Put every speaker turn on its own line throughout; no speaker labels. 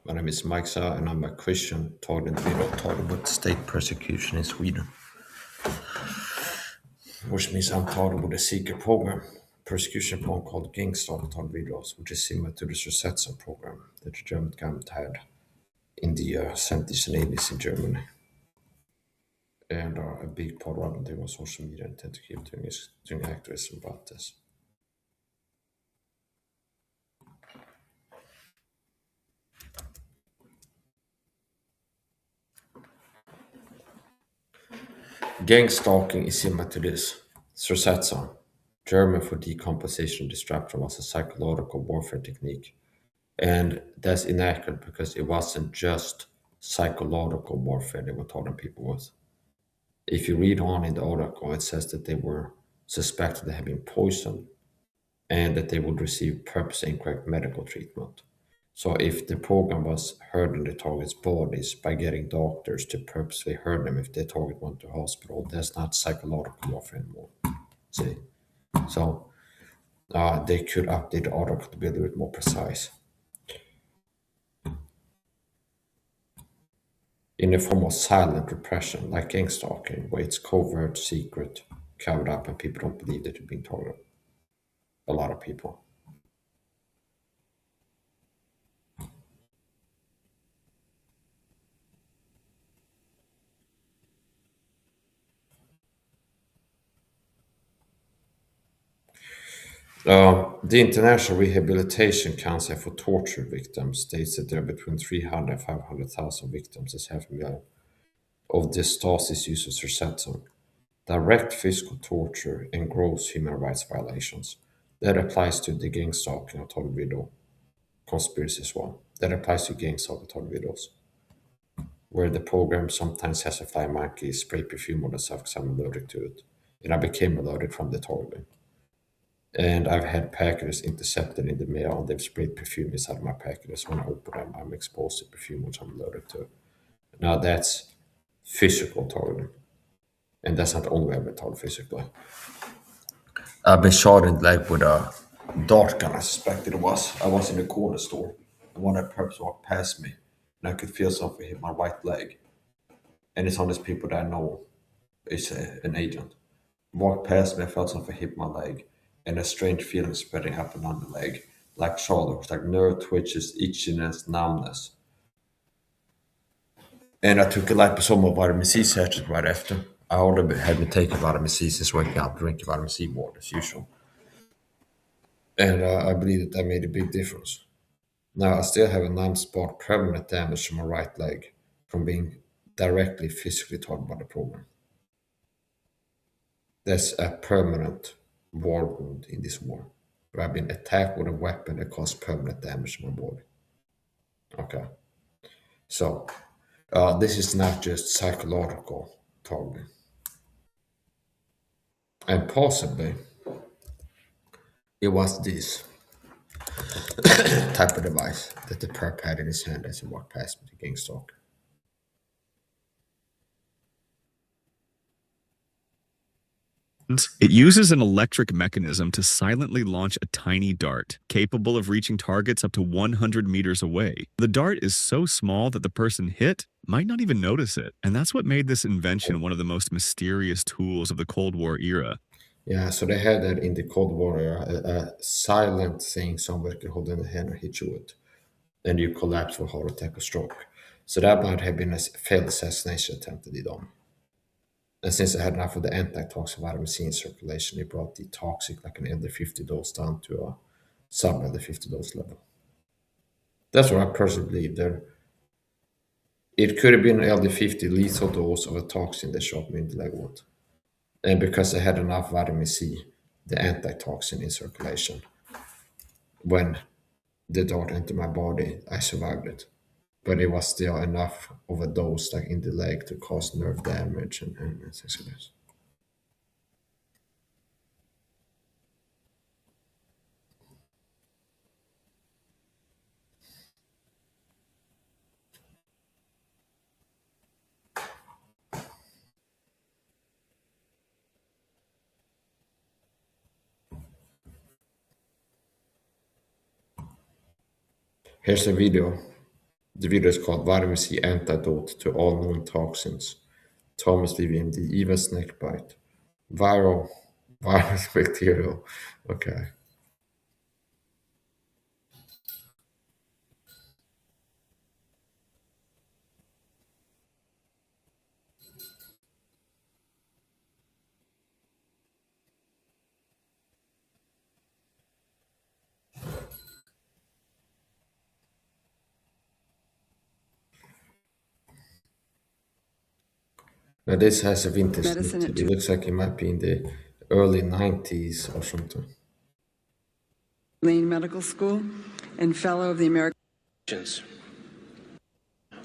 My name is Mike SAHA and I'm a Christian talking about state persecution in Sweden, which means I'm talking about a secret program, persecution program called Gangstalk on videos, which is similar to the Susetson program that the German government had in the 70s and 80s in Germany. And a big part of them was social media and tend to keep doing activism about this. Gang stalking is similar to this. Susetson, German for decomposition disruption, was a psychological warfare technique. And that's inaccurate because it wasn't just psychological warfare they were targeting people with. If you read on in the article, it says that they were suspected of having poison and that they would receive purposely incorrect medical treatment. So if the program was hurting the target's bodies by getting doctors to purposely hurt them if the target went to hospital, that's not psychological warfare anymore. See? So they could update the article to be a little bit more precise. In the form of silent repression, like gang stalking, where it's covert, secret, covered up, and people don't believe that you're being targeted. A lot of people. The International Rehabilitation Council for Torture Victims states that there are between 300 and 500,000 victims, as half a million, of the Stasi's use of Susetson, direct physical torture, and gross human rights violations. That applies to the gang stalking I told video conspiracy as well. That applies to gang stalking I told videos, where the program sometimes has a fly monkey spray perfume on the stuff because I'm allergic to it. And I became allergic from the targeting. And I've had packages intercepted in the mail and they've sprayed perfume inside my packages. When I open them, I'm exposed to perfume which I'm allergic to. Now that's physical targeting. And that's not the only way I've been targeted physically. I've been shot in the leg with a dart gun, I suspected it was. I was in a corner store. And one of the perps walked past me. And I could feel something hit my right leg. And it's one of these people that I know is an agent. Walked past me, I felt something hit my leg, and a strange feeling spreading up and down the leg, like shoulder, like nerve twitches, itchiness, numbness. And I took a liposomal vitamin C sachet right after. I already had been taking vitamin C since waking up, drinking vitamin C water as usual. And I believe that made a big difference. Now I still have a numb spot, permanent damage to my right leg from being directly physically targeted by the program. There's a permanent war wound in this war, where I've been attacked with a weapon that caused permanent damage to my body. Okay, so this is not just psychological targeting, and possibly it was this type of device that the perp had in his hand as he walked past me, the gang stalker.
It uses an electric mechanism to silently launch a tiny dart, capable of reaching targets up to 100 meters away. The dart is so small that the person hit might not even notice it, and that's what made this invention one of the most mysterious tools of the Cold War era.
Yeah, so they had that in the Cold War era, a silent thing somebody could hold in the hand and hit you with, and you collapse with a heart attack or stroke. So that might have been a failed assassination attempt that they done. And since I had enough of the antitoxic vitamin C in circulation, it brought the toxic, like an LD50 dose, down to a sub LD50 dose level. That's what I personally believe. There, it could have been an LD50 lethal dose of a toxin that shot me in the leg with. And because I had enough vitamin C, the antitoxin in circulation, when the dart entered my body, I survived it. But it was still enough of a dose, like in the leg, to cause nerve damage and things like this. Here's a video The video is called Vitamin C Antidote to All Known Toxins. Thomas Levy MD, even snake bite. Viral, virus bacterial. Okay. Now this has a vintage
Medicine
snippet.
at
It looks like it might be in the early 90s or something.
Tulane Medical School and fellow of the American,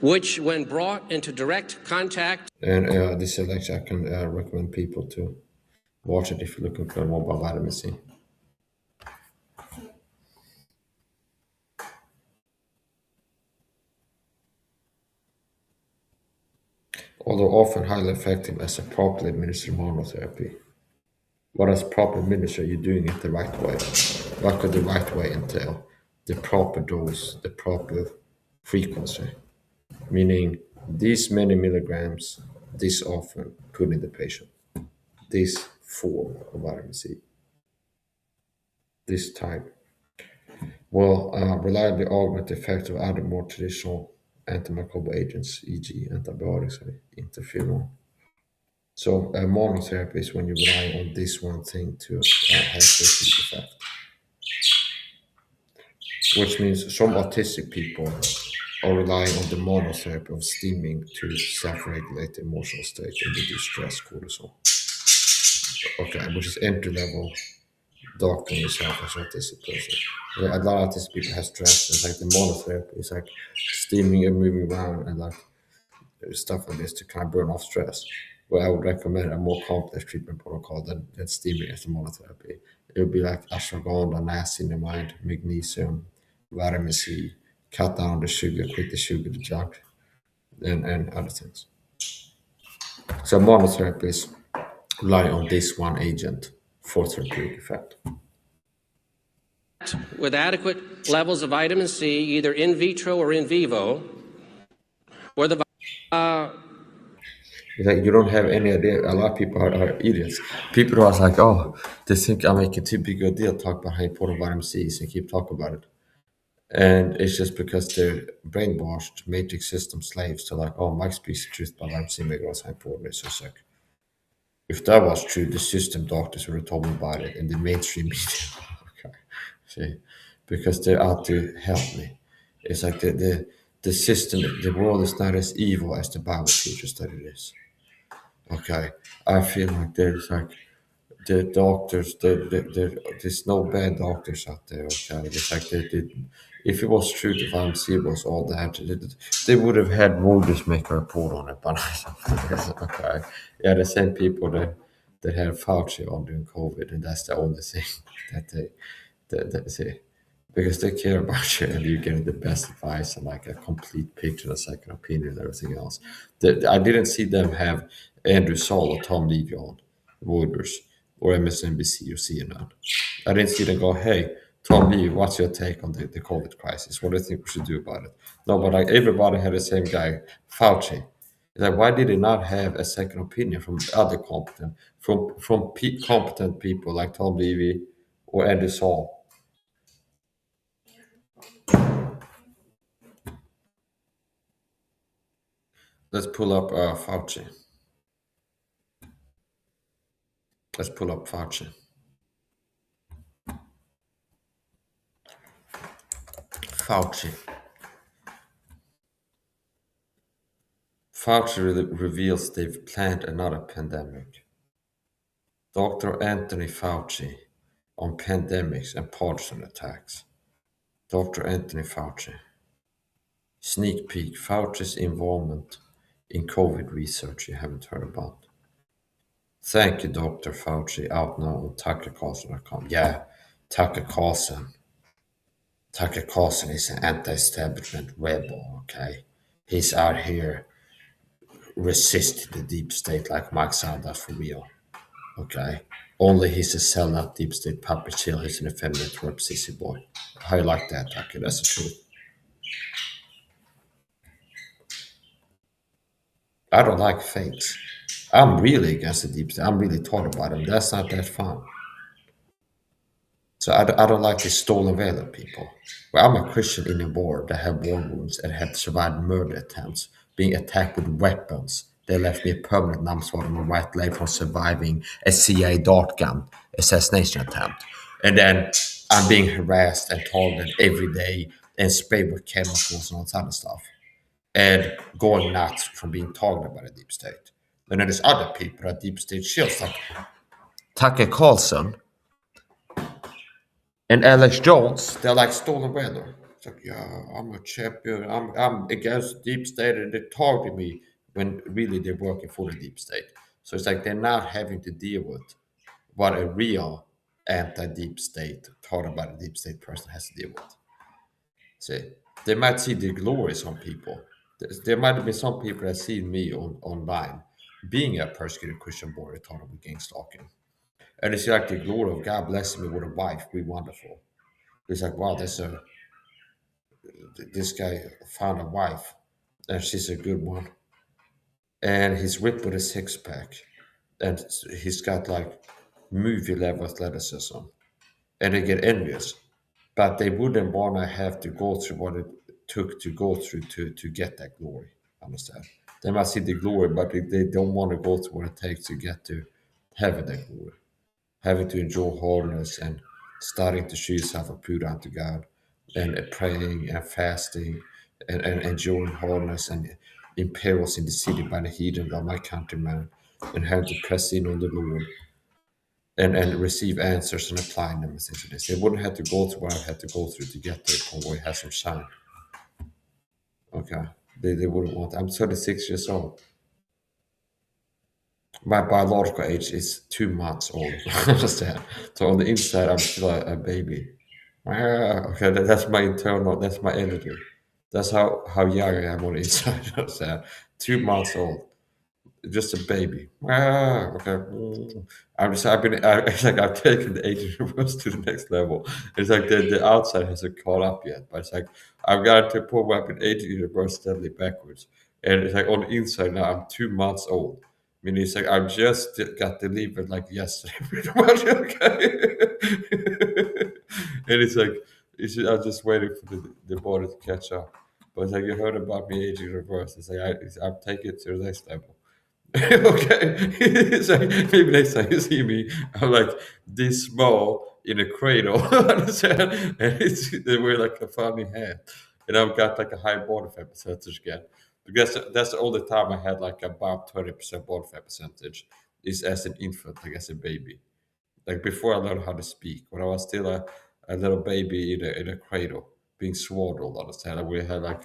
which, when brought into direct contact
And this is actually, I can recommend people to watch it if you're looking for more about vitamin C. Although often highly effective as a properly administered monotherapy. What is proper administered? You're doing it the right way. What could the right way entail? The proper dose, the proper frequency. Meaning these many milligrams, this often, put in the patient. This form of vitamin C. This type will reliably augment the effect of other more traditional antimicrobial agents, e.g. antibiotics or interferon. So monotherapy is when you rely on this one thing to have therapeutic effect. Which means some autistic people are relying on the monotherapy of steaming to self-regulate the emotional state and reduce stress cortisol. Okay, which is entry level doctor yourself as autistic person. Yeah, a lot of autistic people have stress. It's like the monotherapy is like steaming and moving around and like stuff like this to kind of burn off stress. Well, I would recommend a more complex treatment protocol than steaming as a monotherapy. It would be like ashwagandha, niacinamide, magnesium, vitamin C, cut down the sugar, quit the sugar, the junk, and other things. So monotherapies rely on this one agent for therapeutic effect.
with adequate levels of vitamin C, either in vitro or in vivo, where the
It's like you don't have any idea. A lot of people are idiots. People who are like, oh, they think I'm making too big a deal talk about how important vitamin C is and keep talking about it. And it's just because they're brainwashed, matrix system slaves to like, oh, Mike speaks the truth about vitamin C making us important. It's just like, if that was true, the system doctors would have told me about it in the mainstream media. Okay. See, because they're out to help me. It's like the system, the world is not as evil as the Bible teaches that it is. Okay, I feel like there's like the doctors, there's no bad doctors out there. Okay, it's like if it was true, the pharmacy was all that, they would have had Reuters make a report on it. But okay, yeah, the same people that had Fauci on during COVID, and that's the only thing that they say. Because they care about you and you're getting the best advice and like a complete picture, a second opinion, and everything else. I didn't see them have Andrew Saul or Tom Levy on Reuters or MSNBC or CNN. I didn't see them go, hey, Tom Levy, what's your take on the COVID crisis? What do you think we should do about it? No, but like everybody had the same guy, Fauci. Like, why did they not have a second opinion from other competent, competent people like Tom Levy or Andrew Saul? Let's pull up Fauci. Let's pull up Fauci. Fauci. Fauci reveals they've planned another pandemic. Dr. Anthony Fauci on pandemics and partisan attacks. Dr. Anthony Fauci. Sneak peek Fauci's involvement in COVID research you haven't heard about. Thank you, Dr. Fauci, out now on TuckerCarlson.com. Yeah, Tucker Carlson. Tucker Carlson is an anti-establishment rebel, okay? He's out here resisting the deep state like Mike Sanders for real, okay? Only he's a sellout deep state puppeteer. He's an effeminate twerp sissy boy. How you like that, Tucker? That's the truth. I don't like fakes. I'm really against the deep state. I'm really taught about them. That's not that fun. So I don't like these stolen valor people. Well, I'm a Christian in a war that have war wounds and have survived murder attempts, being attacked with weapons. They left me a permanent numbsword on my right leg from surviving a CIA dart gun assassination attempt. And then I'm being harassed and targeted every day and sprayed with chemicals and all this other stuff. And going nuts from being targeted by the deep state. And then there's other people that deep state shields, like Tucker Carlson and Alex Jones. They're like stolen valor. It's like, yeah, I'm a champion. I'm against deep state, and they target me when really they're working for the deep state. So it's like they're not having to deal with what a real anti-deep state, taught by the deep state person has to deal with. See, they might see the glories on people. There might have been some people that see me online being a persecuted Christian boy taught with gang stalking. And it's like the glory of God blessing me with a wife. We wonderful. It's like, wow, this guy found a wife, and she's a good one. And he's ripped with a six pack, and he's got like movie level athleticism, and they get envious. But they wouldn't want to have to go through what it took to go through to get that glory. Understand? They might see the glory, but they don't want to go through what it takes to get to having that glory, having to enjoy holiness and starting to show yourself approved unto God, and praying and fasting and enjoying holiness and in perils in the city by the heathen of my countrymen, and having to press in on the Lord and receive answers and apply them and things like this. They wouldn't have to go through what I had to go through to get there convoy has some shine. Okay. They wouldn't want. I'm 36 years old. My biological age is 2 months old. Understand? So on the inside, I'm still a baby. Okay, that's my internal. That's my energy. That's how young I am on the inside. Understand? 2 months old, just a baby. Okay. It's like I've taken the age universe to the next level. It's like the outside hasn't caught up yet, but it's like I've got to a point where I've been age universe steadily backwards, and it's like on the inside now I'm 2 months old. I mean, it's like I just got delivered like yesterday, pretty much. Okay, and it's like I'm just waiting for the body to catch up. But it's like you heard about me aging reverse. It's like I'm taking it to the next level. Okay, it's like maybe next time you see me, I'm like this small in a cradle, understand? And they wear like a funny hat, and I've got like a high body fat percentage again, because that's the only time I had like about 20% body fat percentage is as an infant, like as a baby, like before I learned how to speak, when I was still a little baby in a cradle, being swaddled, understand? And we had like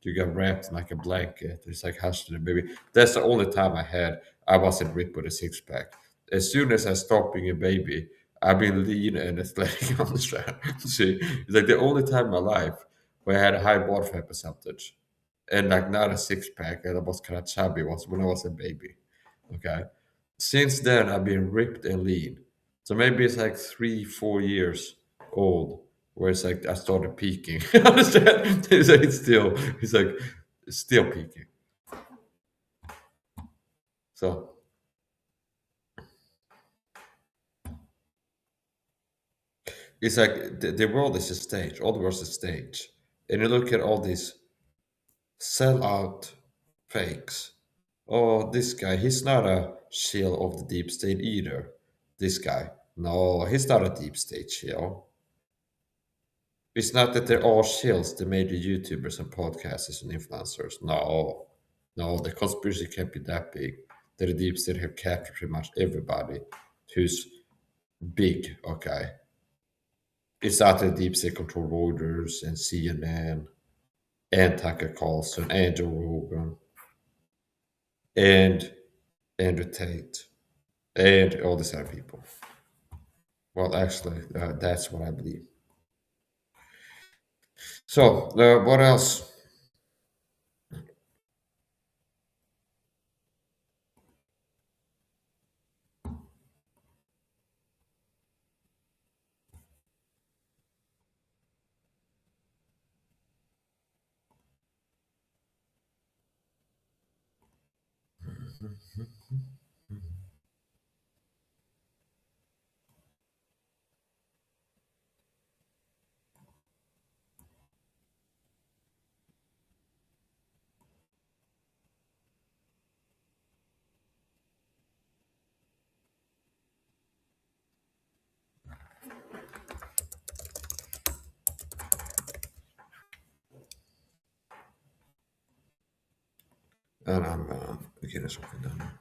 you got wrapped in like a blanket. It's like hushed to the baby. That's the only time I wasn't ripped with a six pack. As soon as I stopped being a baby, I've been lean and athletic on the strap. See, it's like the only time in my life where I had a high body fat percentage and like not a six pack and I was kind of chubby was when I was a baby. Okay. Since then, I've been ripped and lean. So maybe it's like 3, 4 years old where it's like I started peaking. Understand? It's like it's still peaking. So it's like the world is a stage. All the world is a stage. And you look at all these sell out fakes. Oh, this guy, he's not a shill of the deep state either. This guy. No, he's not a deep state shill. It's not that they're all shills, the major YouTubers and podcasters and influencers. No, no, the conspiracy can't be that big. That the deep state have captured pretty much everybody who's big, okay? It's not the deep state control Reuters and CNN and Tucker Carlson and Joe Rogan and Andrew Tate and all these other people. Well, actually, that's what I believe. So, what else? And I'm beginning something down.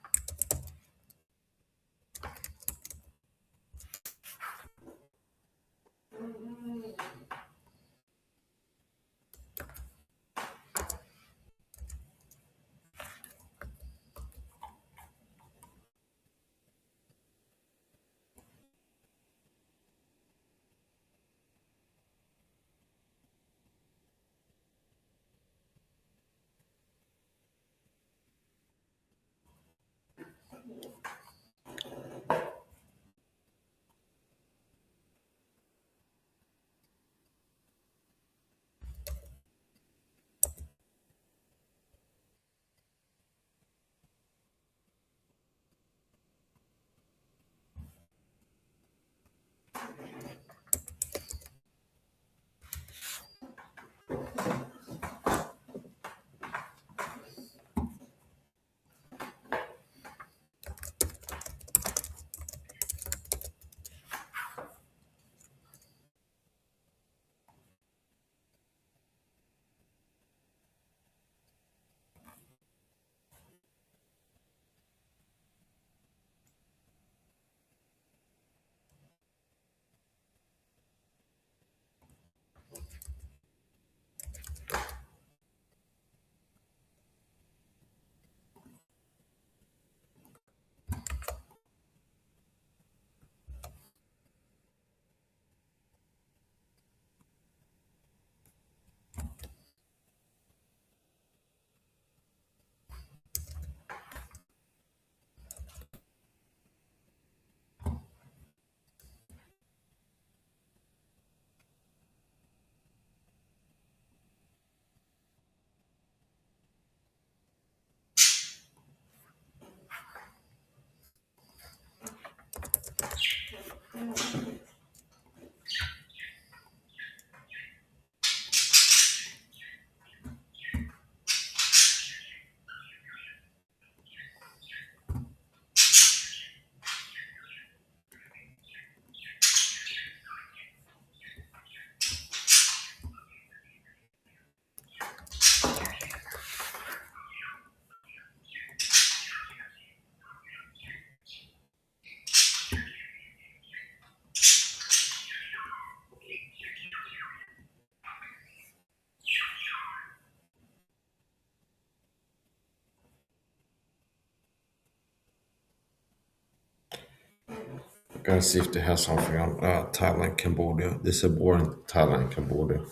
I'm gonna see if they have something on Thailand, Cambodia. This is a war in Thailand, Cambodia,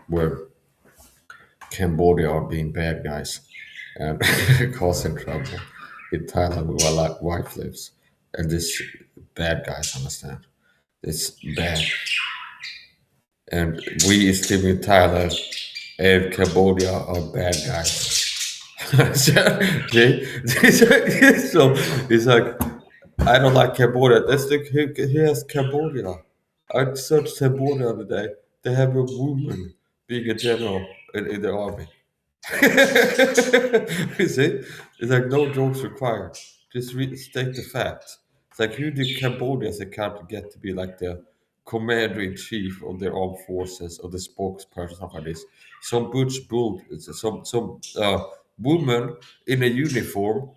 where Cambodia are being bad guys and causing trouble. In Thailand, where like wife lives, and this bad guys understand. It's bad, and we is living in Thailand, and Cambodia are bad guys. So it's like I don't like Cambodia. That's the here's Cambodia. I searched Cambodia the other day. They have a woman being a general in the army. You see, it's like no jokes required. Just state the fact. It's like who did Cambodia as a country get to be like the commander in chief of their armed forces or the spokesperson, something like this? Some butch bull, some woman in a uniform.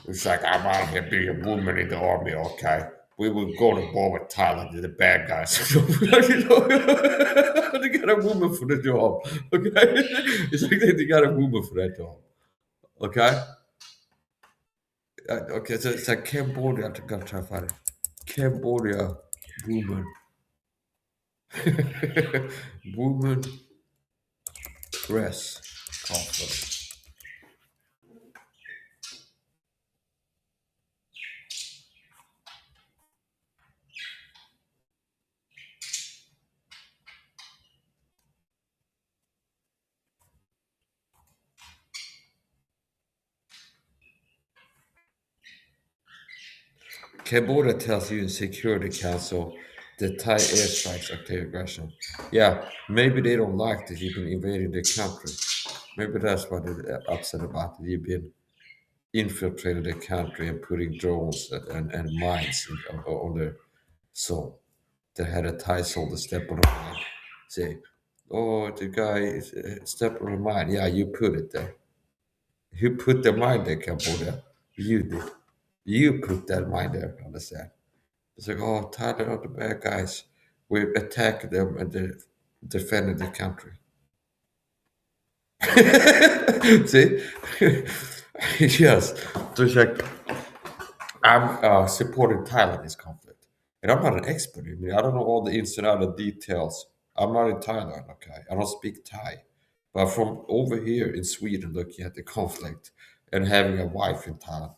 It's like I'm out here being a woman in the army, okay? We will go to war with Thailand, they're the bad guys. You know, they got a woman for the job, okay? It's like they got a woman for that job, okay? Okay, so it's like Cambodia. I'm gonna try to find it. Cambodia woman, woman press conference. Cambodia tells you in Security Council the Thai airstrikes are clear aggression. Yeah, maybe they don't like that you've been invading their country. Maybe that's what they're upset about. That you've been infiltrating the country and putting drones and mines on their soul. They had a Thai soldier step on a mine. Say, oh, the guy stepped on a mine. Yeah, you put it there. Who put the mine there, Cambodia? You did. You put that mine there, understand? It's like, oh, Thailand are the bad guys. We attacked them and they defended the country. See? Yes. So it's like, I'm supporting Thailand in this conflict. And I'm not an expert. I mean, I don't know all the ins and outs of details. I'm not in Thailand, okay? I don't speak Thai. But from over here in Sweden, looking at the conflict and having a wife in Thailand,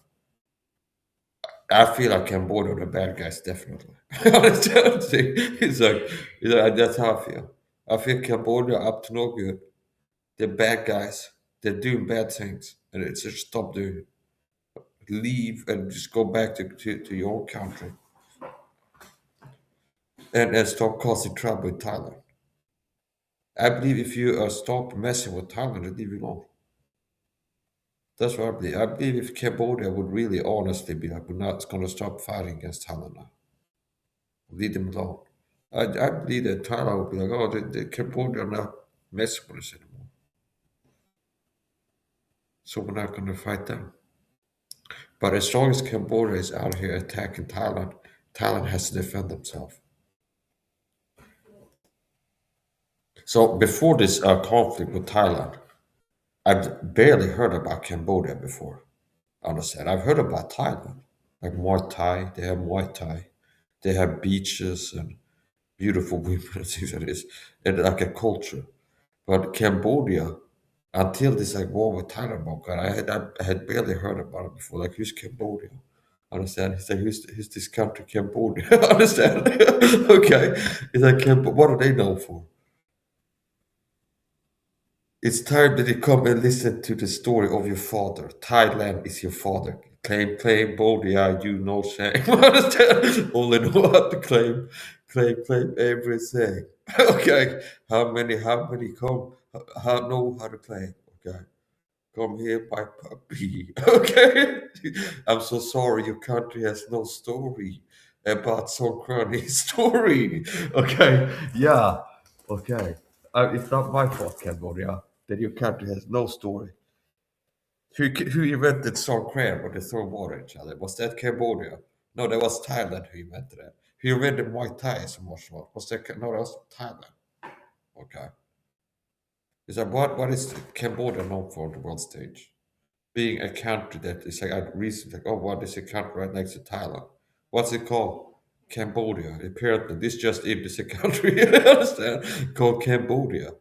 I feel like Cambodia are the bad guys, definitely. Honestly, it's like, that's how I feel. I feel Cambodia up to no good. They're bad guys. They're doing bad things. And it's just stop doing it. Leave and just go back to your own country. And stop causing trouble in Thailand. I believe if you stop messing with Thailand, they leave you alone. That's what I believe. I believe if Cambodia would really honestly be like, we're not going to stop fighting against Thailand now. Leave them alone. I believe that Thailand would be like, oh, the Cambodia are not messing with us anymore. So we're not going to fight them. But as long as Cambodia is out here attacking Thailand, Thailand has to defend themselves. So before this conflict with Thailand, I've barely heard about Cambodia before. Understand? I've heard about Thailand, like Muay Thai. They have Muay Thai. They have beaches and beautiful women and things like this, and like a culture. But Cambodia, until this like war with Thailand broke out, I had barely heard about it before. Like who's Cambodia? Understand? He's like who's this country Cambodia? Understand? Okay. He's like what are they known for? It's time that you come and listen to the story of your father. Thailand is your father. Claim, Cambodia, you know shame. Understand? Only know how to claim everything. Okay. How many come? How know how to claim? Okay. Come here, my puppy. Okay. I'm so sorry. Your country has no story about Songkran's story. Okay. Yeah. Okay. It's not my fault, Cambodia, that your country has no story. Who invented Songkran when they throw water at each other? Was that Cambodia? No, that was Thailand who invented it. Who invented Muay Thai as a martial art? Was that no? That was Thailand. Okay. Is that what is Cambodia known for on the world stage? Being a country that is like I recently like, oh, what is a country right next to Thailand? What's it called? Cambodia. Apparently, this just is a country. Understand? Called Cambodia.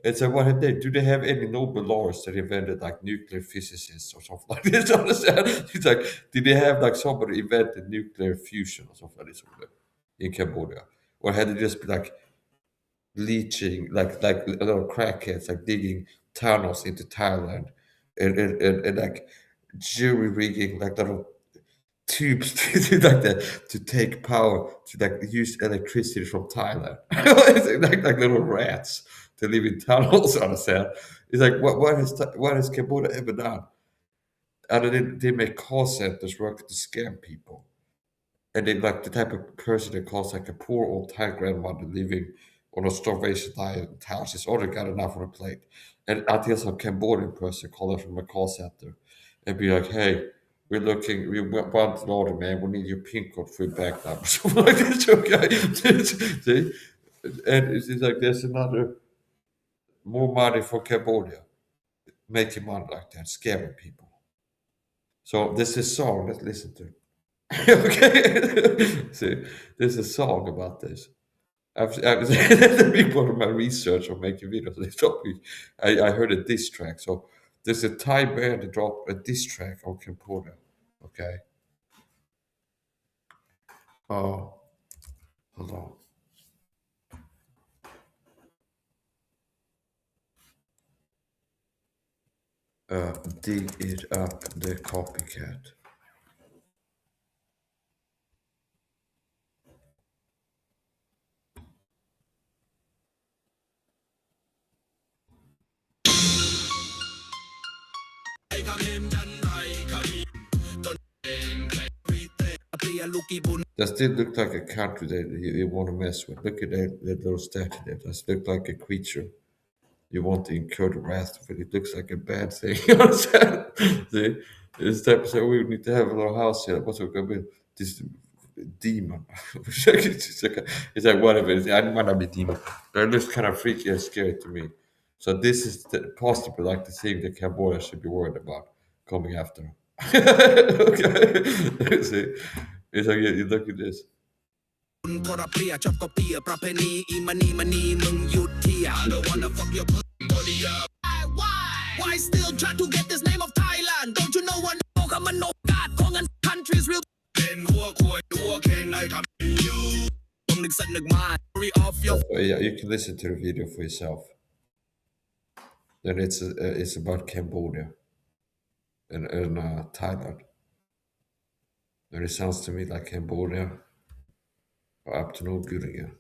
And so, what have they? Do they have any Nobel laureates that invented like nuclear physicists or something like this? Understand? It's like, did they have like somebody invented nuclear fusion or something like this over there in Cambodia, or had it just be like leeching, like little crackheads, like digging tunnels into Thailand, and like jury rigging like little tubes like that to take power to like use electricity from Thailand. It's like little rats to live in tunnels. Understand? It's like what has Cambodia ever done? Other than they make call centers working to scam people. And they like the type of person that calls like a poor old Thai grandmother living on a starvation diet in town. She's already got enough on her plate. And until some Cambodian person call her from a call center and be like, hey, we want an order, man. We need your PIN code for your bank number. Something like this, okay? See? And it's like there's another, more money for Cambodia. Making money like that, scamming people. So this is a song, let's listen to it. Okay. See, there's a song about this. I've that's a big part of my research on making videos. They told me I heard a diss track. So there's a Thai band that dropped a diss track on Cambodia. Okay. Oh, hold on. Dig it up, the copycat. That still look like a country that you want to mess with. Look at that little statue there. That look like a creature you want to incur the wrath of it. It looks like a bad thing. You understand? See? It's type of say, we need to have a little house here. What's going to be this demon? It's like whatever. I might not be demon. But it looks kind of freaky and scary to me. So this is possibly like the thing that Cambodia should be worried about coming after. Okay. See? It's like you look at this.
Why still try to get this name of Thailand? Don't you know what no God Kongan countries real
Yeah, you can listen to the video for yourself. Then it's about Cambodia and Thailand. And it sounds to me like Cambodia are up to no good again.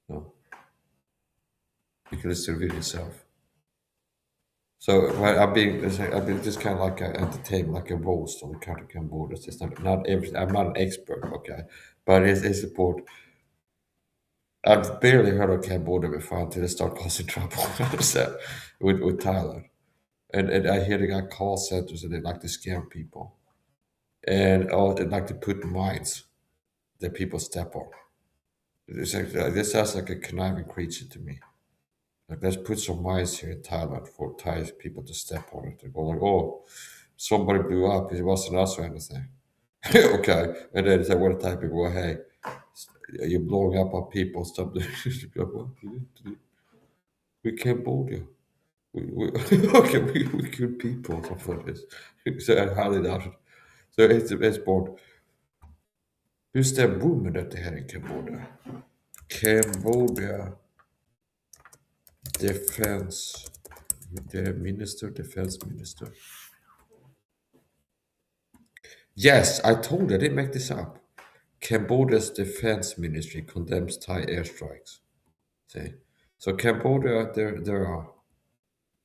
No. You can listen to the video yourself. So I've been just kind of like an entertainment, like a roast on the country Cambodia. It's not everything. I'm not an expert, okay, but it's support. I've barely heard of Cambodia before until they start causing trouble with Thailand. And I hear they got call centers and they like to scam people. And they like to put mines that people step on. This sounds like a conniving creature to me. Like, let's put some mines here in Thailand for Thai people to step on it. They go like, oh, somebody blew up. It wasn't us or anything. Okay. And then it's like, what Thai people? Well, hey, you're blowing up our people. Stop doing we Cambodia. Okay, we good people. Something like this. So I highly doubt it. So it's bored. Who's that woman that they had in Cambodia? Cambodia Defense Minister. Yes, I told you, I didn't make this up. Cambodia's defense ministry condemns Thai airstrikes. See? So Cambodia,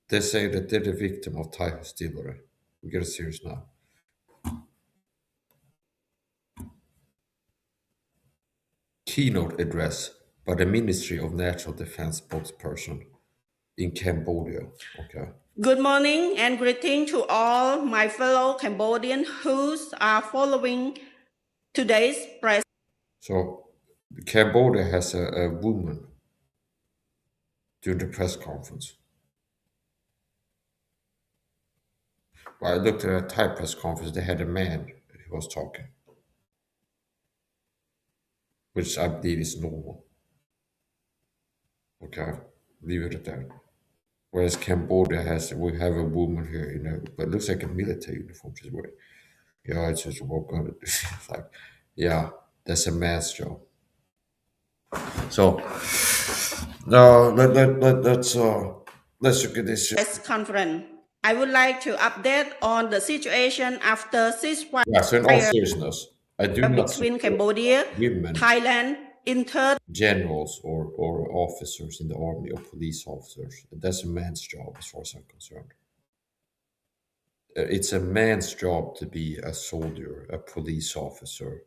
they say that they're the victim of Thai hostility. We get it serious now. Keynote address by the Ministry of National Defense spokesperson in Cambodia. Okay.
Good morning and greeting to all my fellow Cambodians who are following today's press.
So Cambodia has a woman during the press conference. Well, I looked at a Thai press conference, they had a man who was talking, which I believe is normal. Okay, leave it at that. Whereas Cambodia we have a woman here, but it looks like a military uniform she's wearing. Yeah, it's just walk on it. It's like, yeah, that's a man's job. So, let's look at this.
Press conference. I would like to update on the situation after ceasefire.
Yeah, so in all seriousness, I do not
between Cambodia,
women,
Thailand,
generals or officers in the army or police officers. That's a man's job as far as I'm concerned. It's a man's job to be a soldier, a police officer,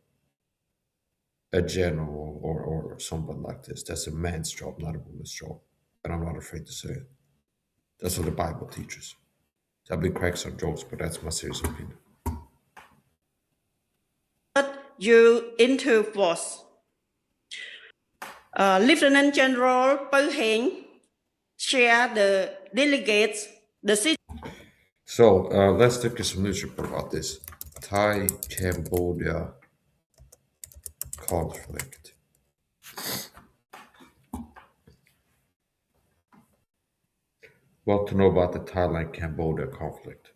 a general, or someone like this. That's a man's job, not a woman's job. And I'm not afraid to say it. That's what the Bible teaches. I've been cracking some jokes, but that's my serious opinion.
You into force. Lieutenant General Persecuted share the delegates the city.
So let's look at some news report about this Thai-Cambodia conflict. What to know about the Thailand-Cambodia conflict?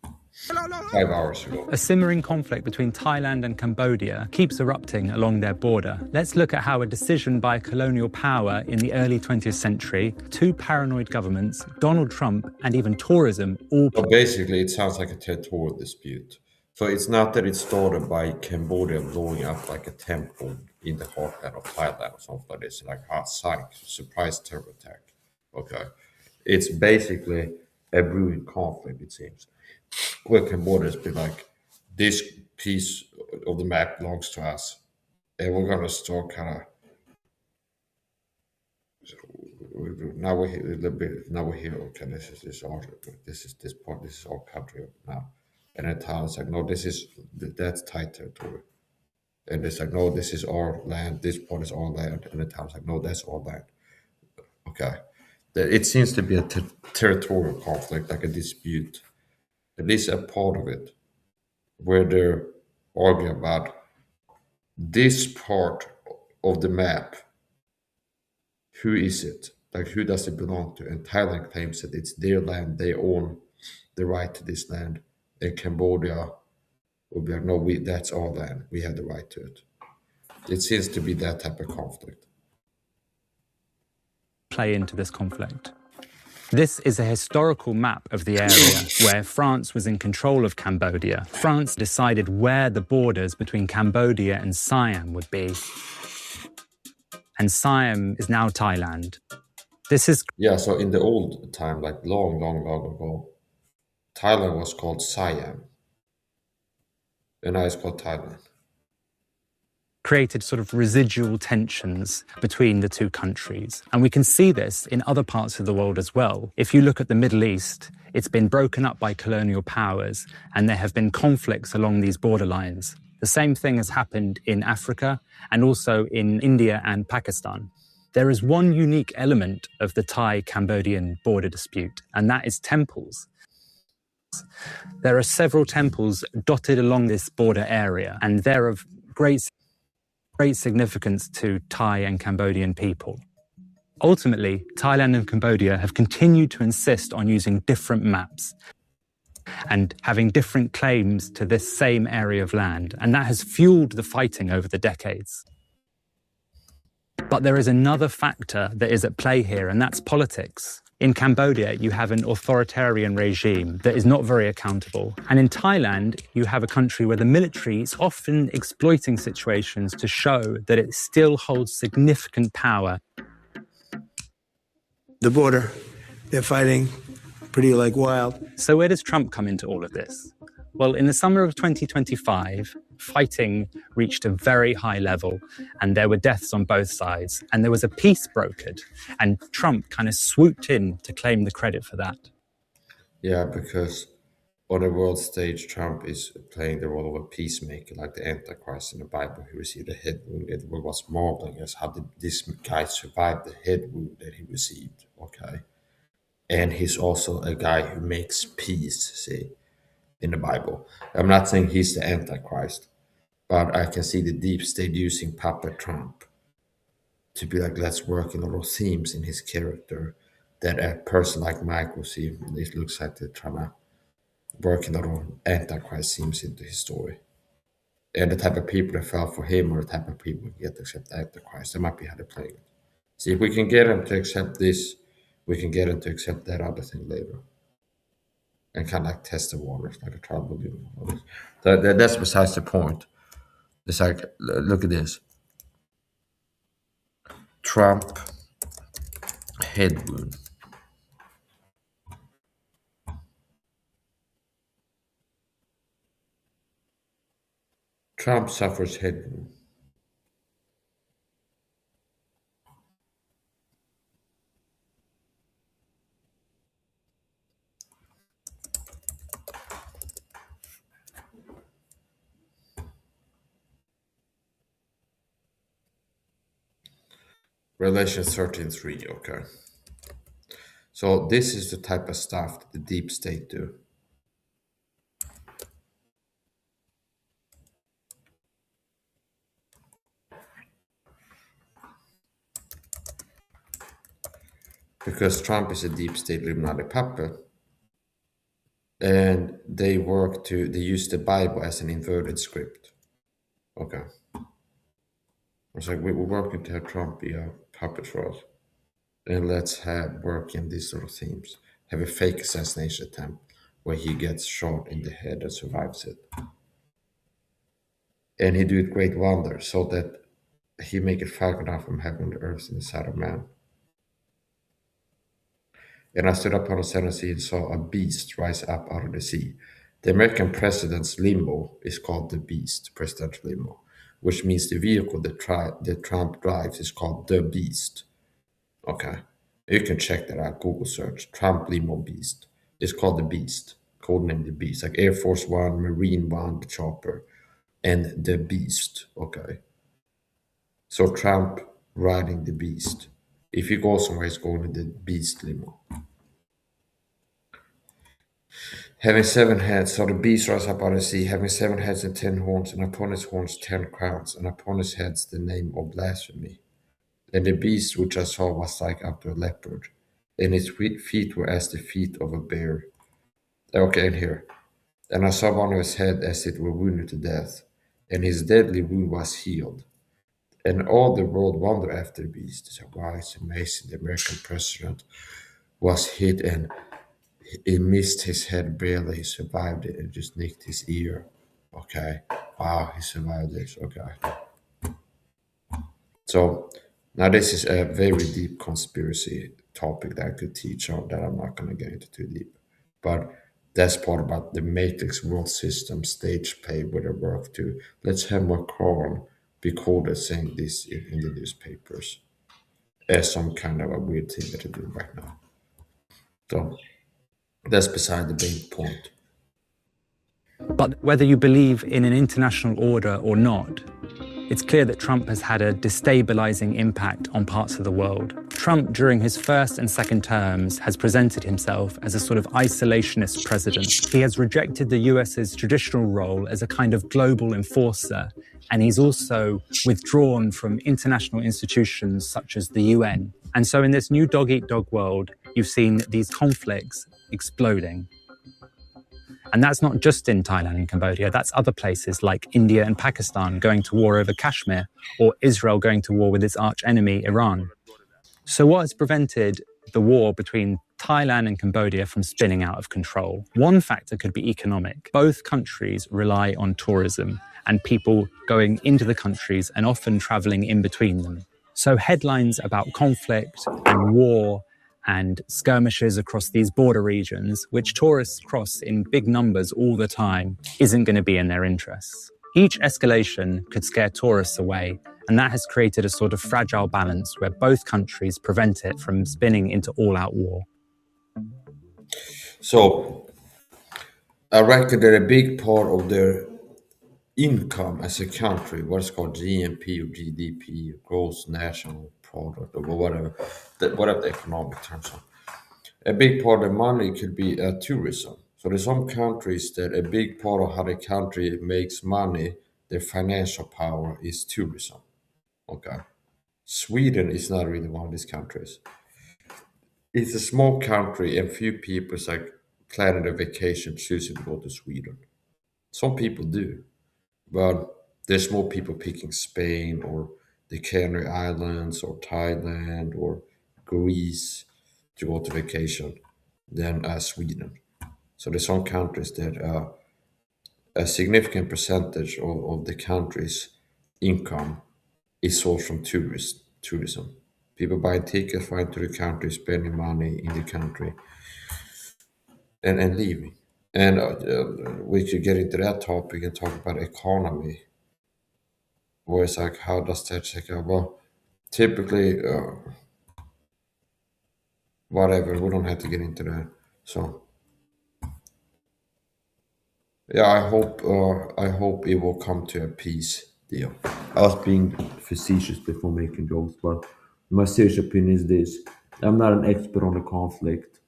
5 hours ago.
A simmering conflict between Thailand and Cambodia keeps erupting along their border. Let's look at how a decision by colonial power in the early 20th century, two paranoid governments, Donald Trump, and even tourism all...
So basically, it sounds like a territorial dispute. So it's not that it started by Cambodia blowing up like a temple in the heartland of Thailand or something like this, like psych, surprise terror attack. Okay. It's basically a brewing conflict, it seems. Where Cambodia be like, this piece of the map belongs to us, and we're gonna start kind of. Now we're here a little bit. Now we're here. Okay, this all this part. This is our country now, and then Thailand's like, no, that's Thai territory, and it's like, no, this is our land. This part is our land, and the Thailand's like, no, that's our land. Okay, it seems to be a territorial conflict, like a dispute. At least a part of it, where they're arguing about this part of the map. Who is it? Like, who does it belong to? And Thailand claims that it's their land, they own the right to this land. And Cambodia will be like, no, that's our land, we have the right to it. It seems to be that type of conflict.
Play into this conflict. This is a historical map of the area where France was in control of Cambodia. France decided where the borders between Cambodia and Siam would be. And Siam is now Thailand. This is...
Yeah, so in the old time, like long ago, Thailand was called Siam. And now it's called Thailand.
Created sort of residual tensions between the two countries. And we can see this in other parts of the world as well. If you look at the Middle East, it's been broken up by colonial powers, and there have been conflicts along these borderlines. The same thing has happened in Africa and also in India and Pakistan. There is one unique element of the Thai-Cambodian border dispute, and that is temples. There are several temples dotted along this border area, and they're of great significance to Thai and Cambodian people. Ultimately, Thailand and Cambodia have continued to insist on using different maps and having different claims to this same area of land, and that has fueled the fighting over the decades. But there is another factor that is at play here, and that's politics. In Cambodia, you have an authoritarian regime that is not very accountable. And in Thailand, you have a country where the military is often exploiting situations to show that it still holds significant power.
The border, they're fighting pretty like wild.
So where does Trump come into all of this? Well, in the summer of 2025, fighting reached a very high level, and there were deaths on both sides, and there was a peace brokered, and Trump kind of swooped in to claim the credit for that.
Yeah, because on the world stage, Trump is playing the role of a peacemaker, like the Antichrist in the Bible, who received a head wound. It was marveling as how did this guy survive the head wound that he received, okay? And he's also a guy who makes peace, see, in the Bible. I'm not saying he's the Antichrist, but I can see the deep state using puppet Trump to be like, let's work in all those themes in his character that a person like Mike will see. It looks like they're trying to work in all Antichrist themes into his story. And the type of people that fell for him are the type of people who get to accept Antichrist. That might be how they're playing it. See, if we can get him to accept this, we can get him to accept that other thing later. And kind of like test the waters, like a trial balloon. That's besides the point. It's like, look at this. Trump head wound. Trump suffers head wound. Revelation 13:3, okay. So this is the type of stuff that the deep state do. Because Trump is a deep state Illuminati puppet, and they use the Bible as an inverted script. Okay. It's like, we're working to have Trump be a puppet for us. And let's work in these sort of themes. Have a fake assassination attempt where he gets shot in the head and survives it. And he do it great wonder so that he make it far enough from heaven and earth in the sight of man. and I stood upon the center sea and saw a beast rise up out of the sea. The American president's limo is called the Beast, presidential limo, which means the vehicle that Trump drives is called the Beast. Okay, you can check that out. Google search Trump limo Beast. It's called the Beast, codename the Beast, like Air Force One, Marine One, the chopper, and the Beast. Okay, so Trump riding the Beast. If you go somewhere, it's going in the Beast limo. Having 7 heads, so the beast rose up out of the sea, having 7 heads and 10 horns, and upon his horns 10 crowns, and upon his heads the name of blasphemy. And the beast which I saw was like unto a leopard, and his feet were as the feet of a bear. Okay, and here. And I saw one of his head as it were wounded to death, and his deadly wound was healed. And all the world wondered after the beast. They said, wow, it's amazing. The American president was hit and he missed his head barely. He survived it and just nicked his ear. Okay. Wow, he survived this. Okay. So now this is a very deep conspiracy topic that I could teach on that I'm not going to get into too deep. But that's part about the Matrix world system stage play where they work to let's have Macron be quoted saying this in the newspapers as some kind of a weird thing that they're doing right now. So that's beside the main point.
But whether you believe in an international order or not, it's clear that Trump has had a destabilizing impact on parts of the world. Trump, during his first and second terms, has presented himself as a sort of isolationist president. He has rejected the US's traditional role as a kind of global enforcer, and he's also withdrawn from international institutions such as the UN. And so in this new dog-eat-dog world, you've seen these conflicts exploding. And that's not just in Thailand and Cambodia, that's other places like India and Pakistan going to war over Kashmir, or Israel going to war with its arch-enemy, Iran. So what has prevented the war between Thailand and Cambodia from spinning out of control? One factor could be economic. Both countries rely on tourism and people going into the countries and often traveling in between them. So headlines about conflict and war and skirmishes across these border regions, which tourists cross in big numbers all the time, isn't going to be in their interests. Each escalation could scare tourists away, and that has created a sort of fragile balance where both countries prevent it from spinning into all-out war.
So I reckon that a big part of their income as a country, what's called GNP or GDP, gross national product, or whatever the economic terms are. A big part of the money could be tourism. So there's some countries that a big part of how the country makes money, their financial power is tourism. Okay. Sweden is not really one of these countries. It's a small country and few people like planning a vacation choosing to go to Sweden. Some people do. But there's more people picking Spain or the Canary Islands or Thailand or Greece to go to vacation than Sweden. So there's some countries that a significant percentage of the country's income is sourced from tourism. People buying tickets, flying to the country, spending money in the country, and leaving. And we could get into that topic and talk about economy. Where it's like, how does that check out? Well, typically, whatever, we don't have to get into that. So, yeah, I hope it will come to a peace deal. I was being facetious before making jokes, but my serious opinion is this: I'm not an expert on the conflict,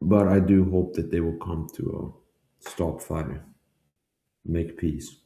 but I do hope that they will come to a stop fighting, make peace.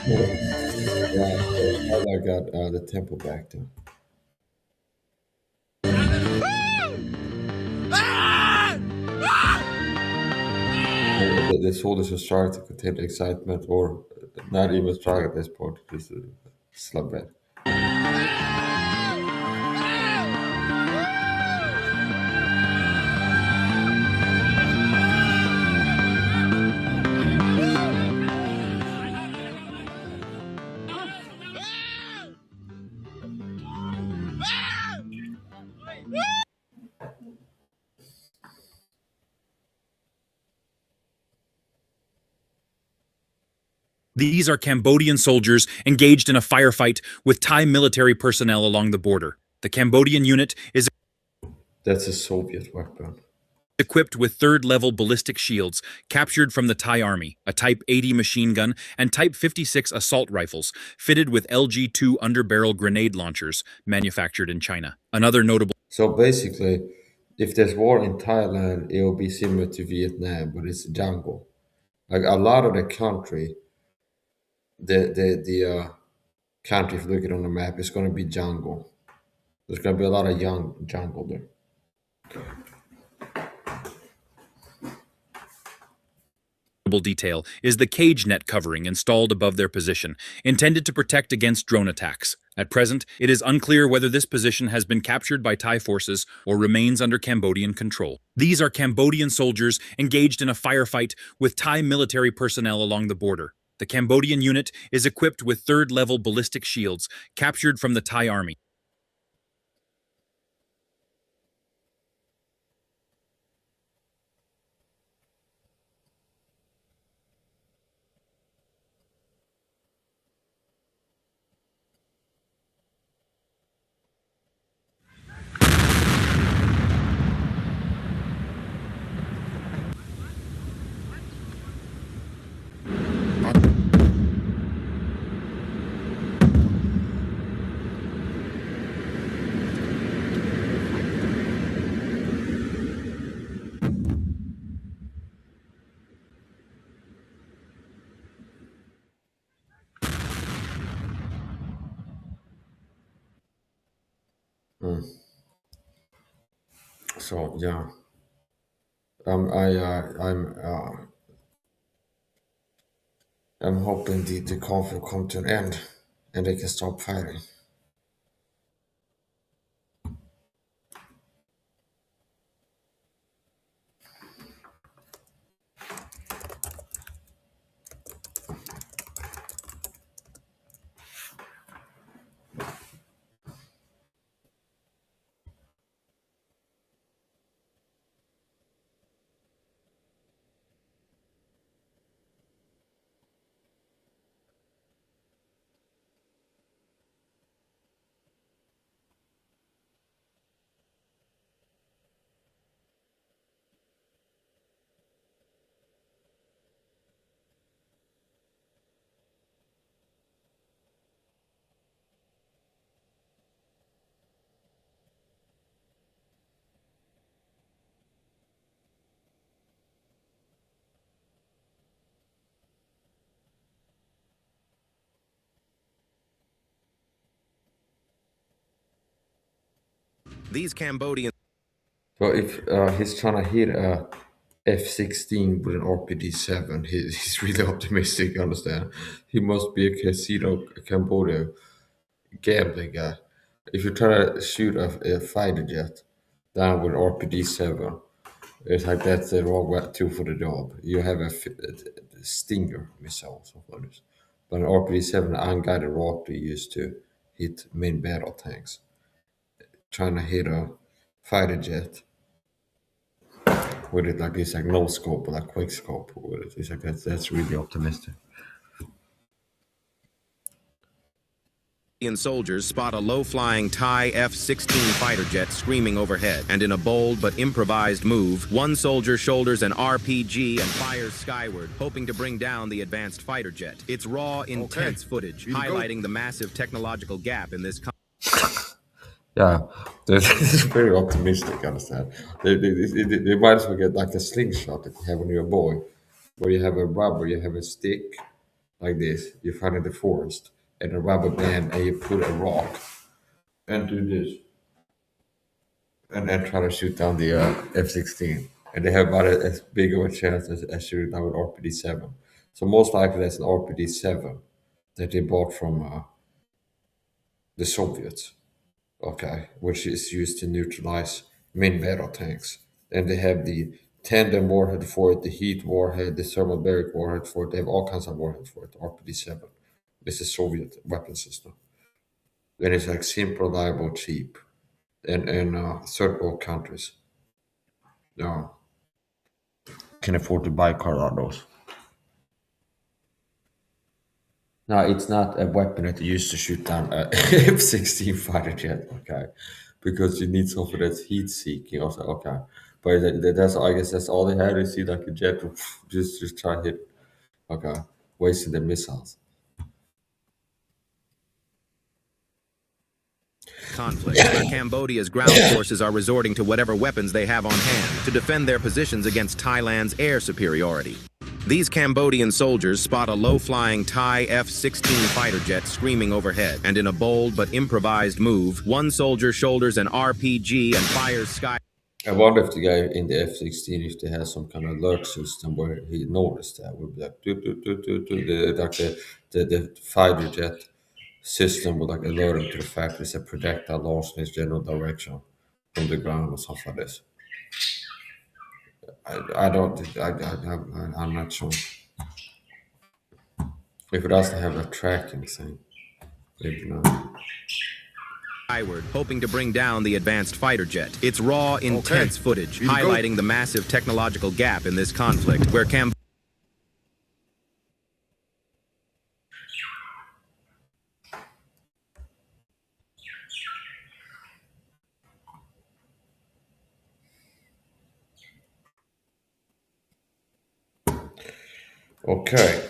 Yeah, so I got the tempo back then. The soldiers were trying to contain the excitement, or not even trying at this point, just slap bad.
These are Cambodian soldiers engaged in a firefight with Thai military personnel along the border. The Cambodian unit is
That's a Soviet weapon.
equipped with third-level ballistic shields captured from the Thai Army, a Type 80 machine gun, and Type 56 assault rifles, fitted with LG-2 underbarrel grenade launchers manufactured in China. Another notable
So basically, if there's war in Thailand, it will be similar to Vietnam, but it's jungle. Like a lot of the country, the country, if you look at it on the map, is going to be jungle. There's going to be a lot of young jungle there.
detail is the cage net covering installed above their position, intended to protect against drone attacks. At present, it is unclear whether this position has been captured by Thai forces or remains under Cambodian control. These are Cambodian soldiers engaged in a firefight with Thai military personnel along the border. The Cambodian unit is equipped with third-level ballistic shields captured from the Thai Army.
So yeah, I'm hoping the conflict will come to an end, and they can stop fighting.
These Cambodian.
So if he's trying to hit a F-16 with an RPD-7, he's really optimistic. You understand? He must be a casino Cambodia gambling guy. If you try to shoot a fighter jet down with an RPD-7, it's like that's the wrong tool for the job. You have a Stinger missile, something like this. But an RPD-7, unguided rocket used to hit main battle tanks. Trying to hit a fighter jet with it like this, like no scope or like quick scope with it. It's like that's really optimistic.
Soldiers spot a low-flying Thai F-16 fighter jet screaming overhead, and in a bold but improvised move, one soldier shoulders an RPG and fires skyward, hoping to bring down the advanced fighter jet. It's raw, intense footage, highlighting the massive technological gap in this
Yeah, that's very optimistic, understand? They might as well get like the slingshot that you have on your boy, where you have a rubber, you have a stick, like this. You find in the forest and a rubber band, and you put a rock and do this, and then try to shoot down the F-16. And they have about as big of a chance as shooting down with RPD-7. So most likely that's an RPD-7 that they bought from the Soviets, okay, which is used to neutralize main battle tanks. And they have the tandem warhead for it, the heat warhead, the thermobaric warhead for it. They have all kinds of warheads for it. RPD-7. It's a Soviet weapon system. And it's like simple, reliable, cheap. And third world countries can afford to buy car on those. Now, it's not a weapon that you use to shoot down a F-16 fighter jet, okay? Because you need something that's heat-seeking. Also, okay, but that's I guess that's all they had. They see like a jet, just try to hit, okay, wasting the missiles.
Conflict, where Cambodia's ground forces are resorting to whatever weapons they have on hand to defend their positions against Thailand's air superiority. These Cambodian soldiers spot a low-flying Thai F-16 fighter jet screaming overhead, and in a bold but improvised move, one soldier shoulders an RPG and fires sky.
I wonder if the guy in the F-16, if they have some kind of alert system where he noticed that, would be like, the fighter jet system would like alert him to the fact there's a projectile launched in its general direction from the ground or something like this. I'm not sure. If it doesn't have that tracking thing, maybe not.
Skyward, hoping to bring down the advanced fighter jet. It's raw, intense footage, highlighting the massive technological gap in this conflict, where Cambodia.
Okay.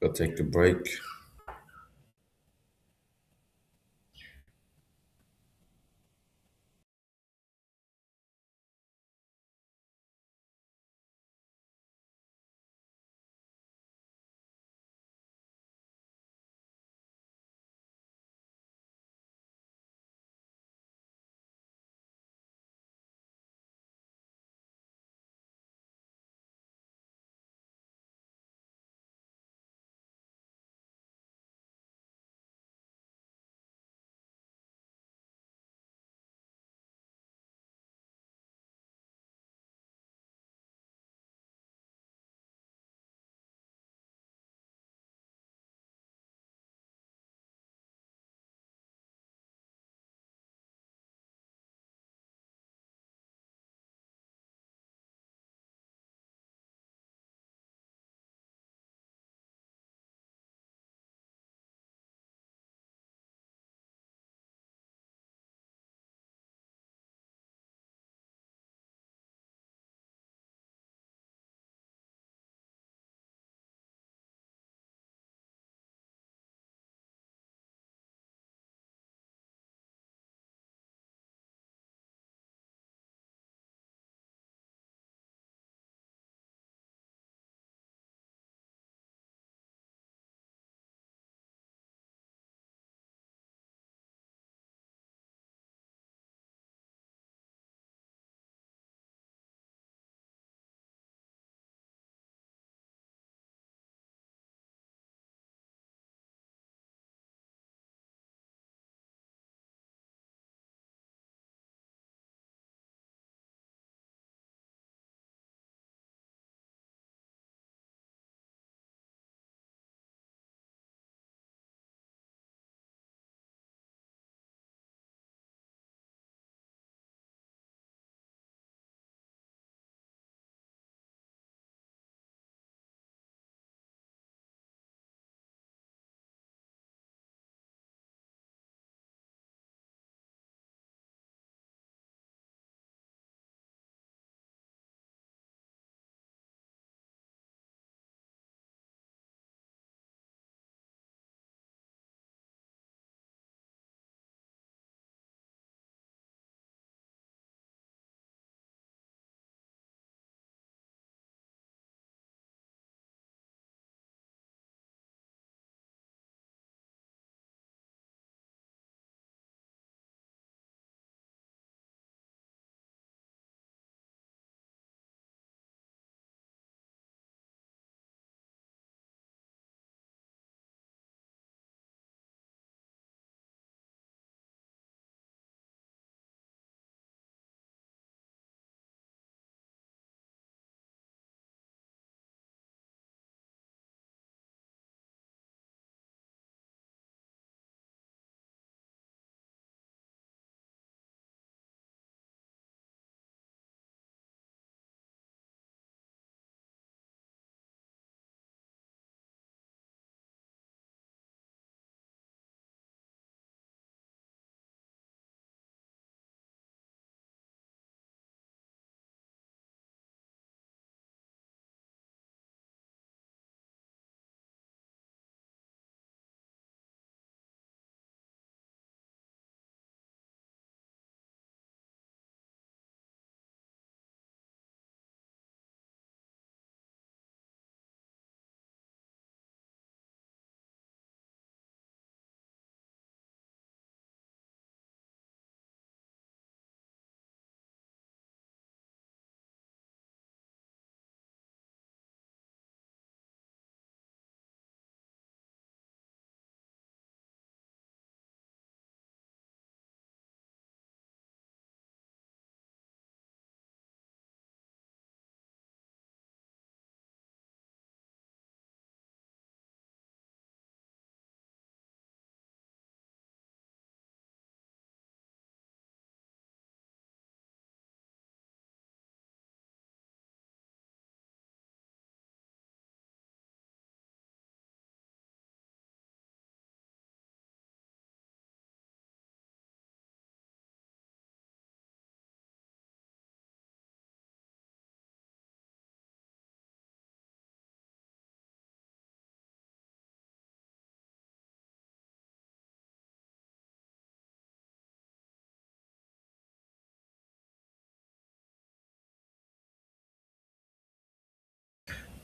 I'll take the break.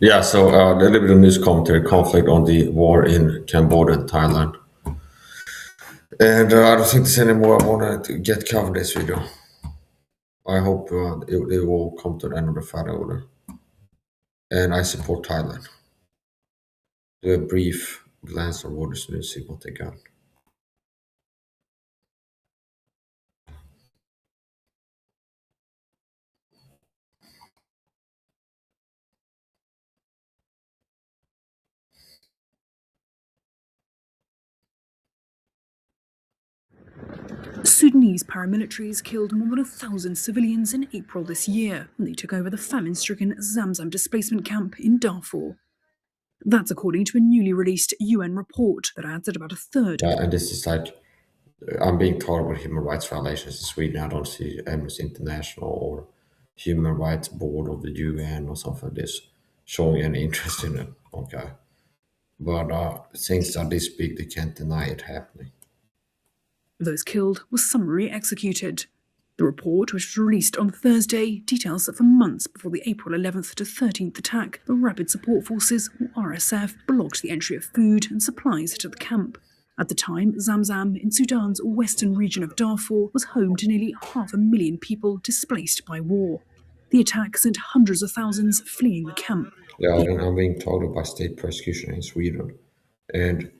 Yeah, so a little bit of news commentary, conflict on the war in Cambodia and Thailand. And I don't think there's any more I want to get covered in this video. I hope it will come to the end of the fighting order. And I support Thailand. Do a brief glance on Reuters News, see what they got.
Sudanese paramilitaries killed more than 1,000 civilians in April this year when they took over the famine-stricken Zamzam displacement camp in Darfur. That's according to a newly released UN report that adds that about a third.
Yeah, and this is like, I'm being told about human rights violations in Sweden. I don't see Amnesty International or Human Rights Board of the UN or something like this showing any interest in it. Okay. But things are this big, they can't deny it happening.
Those killed were summarily executed. The report, which was released on Thursday, details that for months before the April 11th to 13th attack, the Rapid Support Forces, or RSF, blocked the entry of food and supplies to the camp. At the time, Zamzam, in Sudan's western region of Darfur, was home to nearly 500,000 people displaced by war. The attack sent hundreds of thousands fleeing the camp.
Yeah, and I'm being told by state persecution in Sweden. And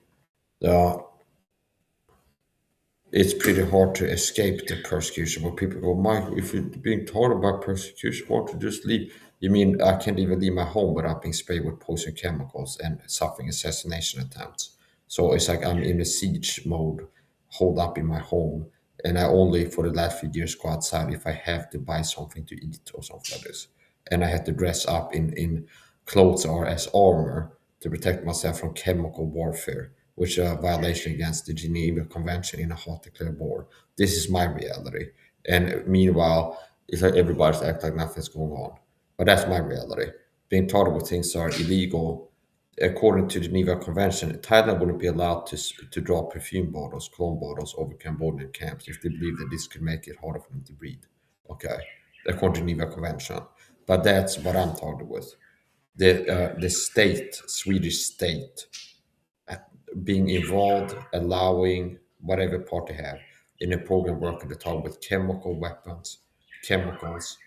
it's pretty hard to escape the persecution. But people go, Mike, if you're being told about persecution, why don't you just leave? You mean I can't even leave my home without being sprayed with poison chemicals and suffering assassination attempts? So it's like I'm in a siege mode, holed up in my home, and I only for the last few years go outside if I have to buy something to eat or something like this. And I had to dress up in clothes or as armor to protect myself from chemical warfare, which is a violation against the Geneva Convention in a hot declared war. This is my reality. And meanwhile, it's like everybody's acting like nothing's going on. But that's my reality. Being told about things are illegal. According to the Geneva Convention, Thailand wouldn't be allowed to draw perfume bottles, cologne bottles over Cambodian camps if they believe that this could make it harder for them to breathe. Okay, according to the Geneva Convention. But that's what I'm talking with. The state, Swedish state, being involved, allowing whatever part they have in a program working to talk with chemical weapons, chemicals,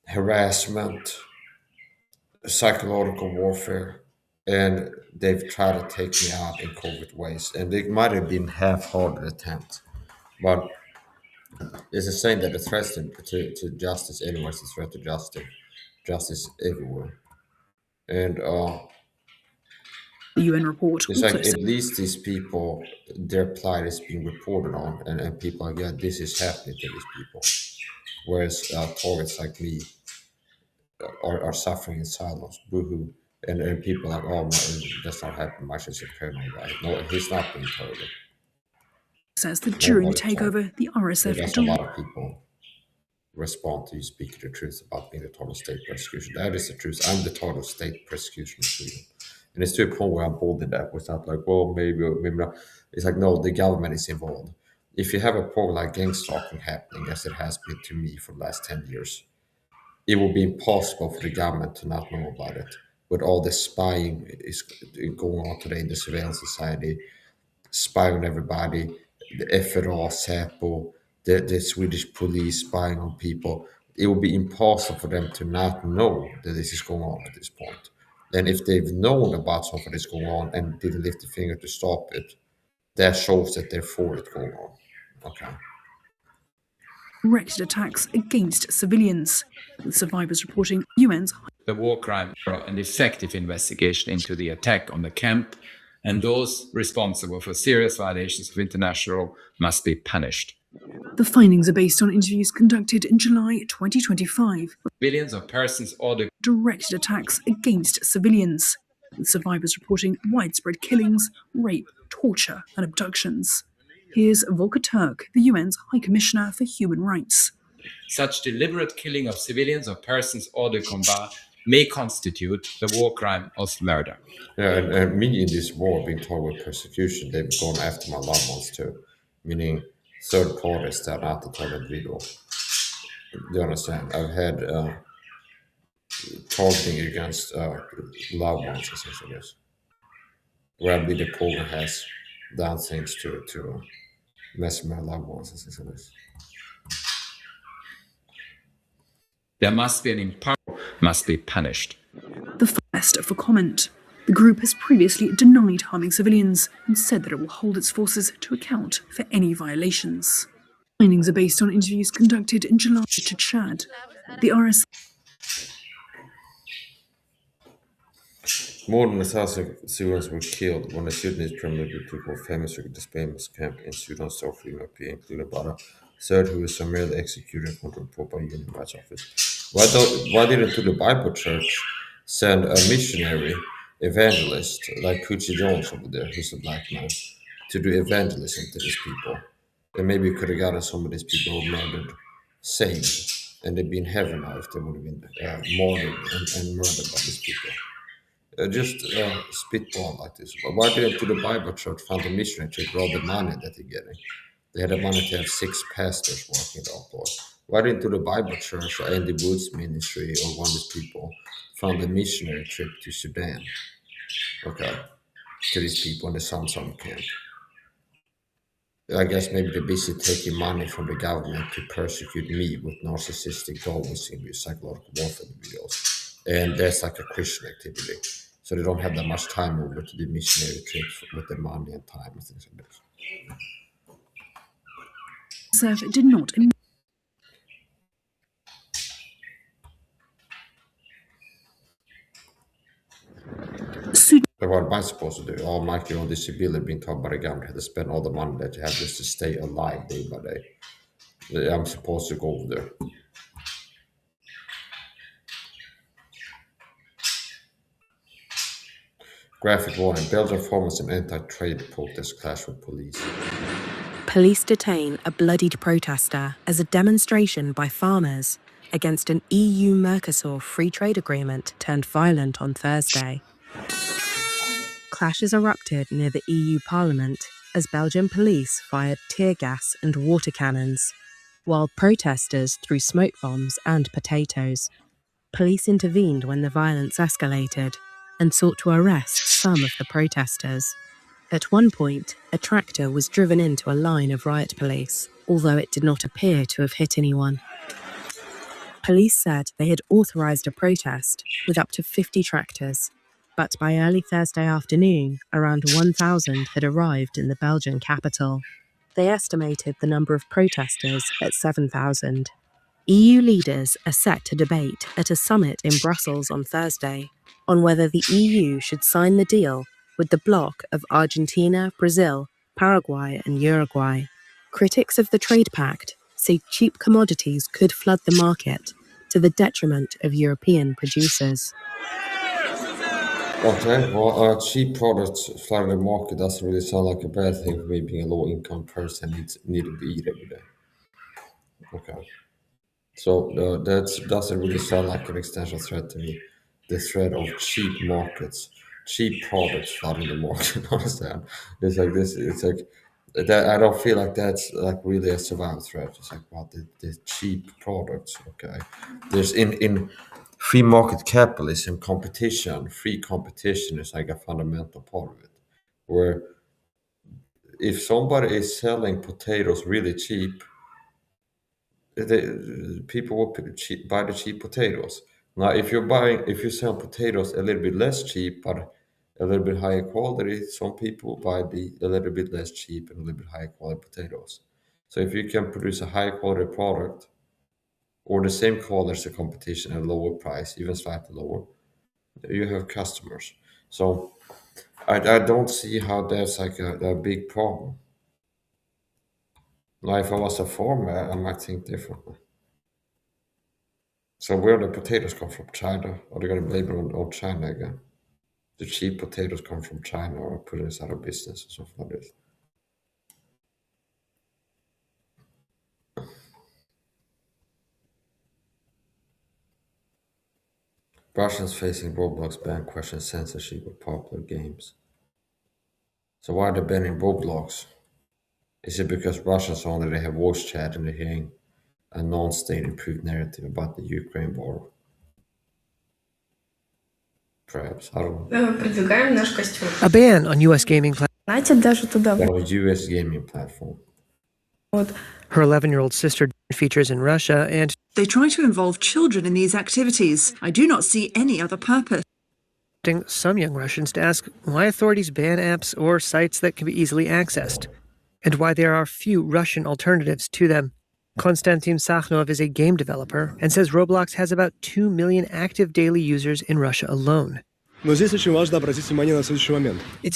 harassment, psychological warfare, and they've tried to take me out in covert ways. And they might have been half-hearted attempts, but it's a saying that the threat to justice anywhere is a threat to justice everywhere. And
the UN report
it's
also
like at least these people, their plight is being reported on, and people are like, yeah, this is happening to these people. Whereas targets like me are suffering in silence, boohoo. And people are like, oh, that's not happening. I should say paranoid guy. No, he's not being targeted.
Says that during the takeover, the RSF.
There's a lot of people respond to you speaking the truth about being the total state persecution. That is the truth. I'm the total state persecution in Sweden. And it's to a point where I'm bold in that. It's not like, well, maybe or maybe not. It's like, no, the government is involved. If you have a program like gang stalking happening, as it has been to me for the last 10 years, it will be impossible for the government to not know about it. With all the spying is going on today in the surveillance society, spying on everybody, the FRA, SAPO, the Swedish police spying on people, it will be impossible for them to not know that this is going on at this point. And if they've known about something that's going on and didn't lift a finger to stop it, that shows that they're for it going on. Okay.
Directed attacks against civilians, with survivors reporting UN's.
The war crime and effective investigation into the attack on the camp, and those responsible for serious violations of international law must be punished.
The findings are based on interviews conducted in July 2025.
Billions of persons ordered
directed attacks against civilians, with survivors reporting widespread killings, rape, torture, and abductions. Here's Volker Turk, the UN's High Commissioner for Human Rights.
Such deliberate killing of civilians or persons hors de combat may constitute the war crime of murder.
Yeah, and me in this war being told with persecution, they've gone after my loved ones too, meaning third parties that are not the target individual. Do you understand? I've had targeting against loved ones, essentially. Where the program has done things to mess with my loved ones, essentially.
There must be an impartial, must be punished.
The first for comment. The group has previously denied harming civilians and said that it will hold its forces to account for any violations. Findings are based on interviews conducted in July to Chad. The RSF
More than 1,000 civilians were killed when the Sudanese premier took over famous displacement camp in Sudan's southern European, including about a third who was summarily executed according to a report by Human Rights Office. Why didn't the Bible Church send a missionary evangelist like Pucci Jones over there, who's a black man, to do evangelism to these people? And maybe we could have gotten some of these people who murdered saved, and they'd be in heaven now if they would have been martyred and murdered by these people. Just spitball like this. But why didn't the Bible Church fund a missionary to grow the money that they're getting? They had the money to have 6 pastors working the outdoor. Why didn't the Bible Church or Andy Woods Ministry or one of these people fund a missionary trip to Sudan? Okay, to these people in the Samsung camp. I guess maybe they're busy taking money from the government to persecute me with narcissistic goals in these psychological warfare videos. And that's like a Christian activity. So they don't have that much time over to do missionary trips with their money and time and things like this.
did not.
But what am I supposed to do? Oh, Mike, you're on disability, being told by the government, have to spend all the money that you have just to stay alive day by day. I'm supposed to go over there. Graphic warning: Belgian farmers in anti-trade protest clash with police.
Police detain a bloodied protester as a demonstration by farmers against an EU-Mercosur free trade agreement turned violent on Thursday. Clashes erupted near the EU Parliament as Belgian police fired tear gas and water cannons, while protesters threw smoke bombs and potatoes. Police intervened when the violence escalated and sought to arrest some of the protesters. At one point, a tractor was driven into a line of riot police, although it did not appear to have hit anyone. Police said they had authorised a protest with up to 50 tractors, but by early Thursday afternoon, around 1,000 had arrived in the Belgian capital. They estimated the number of protesters at 7,000. EU leaders are set to debate at a summit in Brussels on Thursday on whether the EU should sign the deal with the bloc of Argentina, Brazil, Paraguay and Uruguay. Critics of the trade pact say cheap commodities could flood the market to the detriment of European producers.
Okay, well, cheap products flooding the market doesn't really sound like a bad thing for me being a low-income person needing to eat every day. Okay. So that doesn't really sound like an existential threat to me. The threat of cheap markets, cheap products flooding the market. Understand? It's like this. It's like that. I don't feel like that's like really a survival threat. It's like about the cheap products. Okay, there's in free market capitalism, competition, free competition is like a fundamental part of it. Where if somebody is selling potatoes really cheap, people will buy the cheap potatoes. Now, if you sell potatoes a little bit less cheap but a little bit higher quality, some people buy a little bit less cheap and a little bit higher quality potatoes. So if you can produce a higher quality product or the same quality as the competition at a lower price, even slightly lower, you have customers. So I don't see how that's like a big problem. Now, if I was a farmer, I might think differently. So where do the potatoes come from? China? Are they going to blame it on China again? The cheap potatoes come from China or put us out of business or something like this. Russians facing Roblox ban question censorship of popular games. So why are they banning Roblox? Is it because Russians only have voice chat and they're hearing a non-state improved narrative about the Ukraine war? Perhaps, I don't know.
Продвигаем наш костюм.
A ban on U.S. gaming
Даже туда.
On a US gaming platform.
Her 11-year-old sister features in Russia, and
they try to involve children in these activities. I do not see any other purpose.
Some young Russians to ask why authorities ban apps or sites that can be easily accessed, and why there are few Russian alternatives to them. Konstantin Sakhnov is a game developer and says Roblox has about 2 million active daily users in Russia alone.
It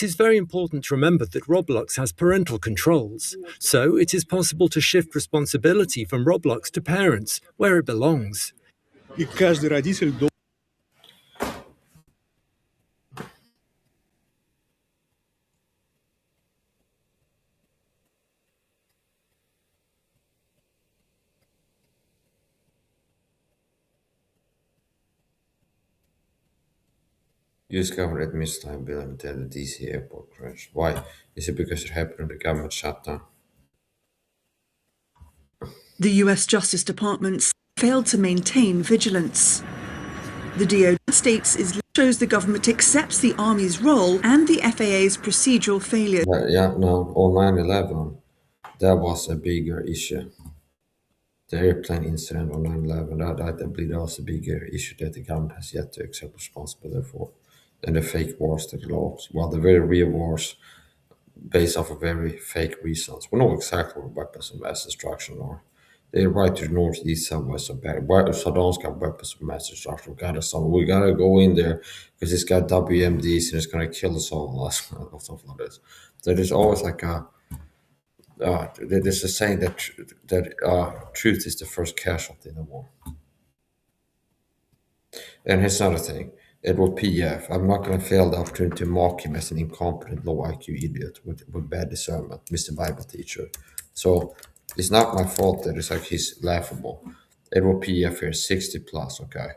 is very important to remember that Roblox has parental controls, so it is possible to shift responsibility from Roblox to parents, where it belongs.
US government admits liability at the DC airport crash. Why? Is it because it happened in the government shutdown?
The US Justice Department failed to maintain vigilance. The DOD states it shows the government accepts the Army's role and the FAA's procedural failure.
On 9/11, that was a bigger issue. The airplane incident on 9/11, I believe that was a bigger issue that the government has yet to accept responsibility for. And the fake wars that it lost. Well, the very real wars based off of very fake reasons. We know exactly what weapons of mass destruction are. They're right to the northeast, southwest of Baghdad. Saddam's got weapons of mass destruction. We gotta go in there because it's got WMDs and it's gonna kill us all or something like this. So there's always like there's a saying that truth is the first casualty in the war. And here's another thing. Edward PF, I'm not going to fail the opportunity to mock him as an incompetent, low IQ idiot with bad discernment, Mr. Bible teacher. So it's not my fault that it's like he's laughable. Edward PF here, 60 plus, okay?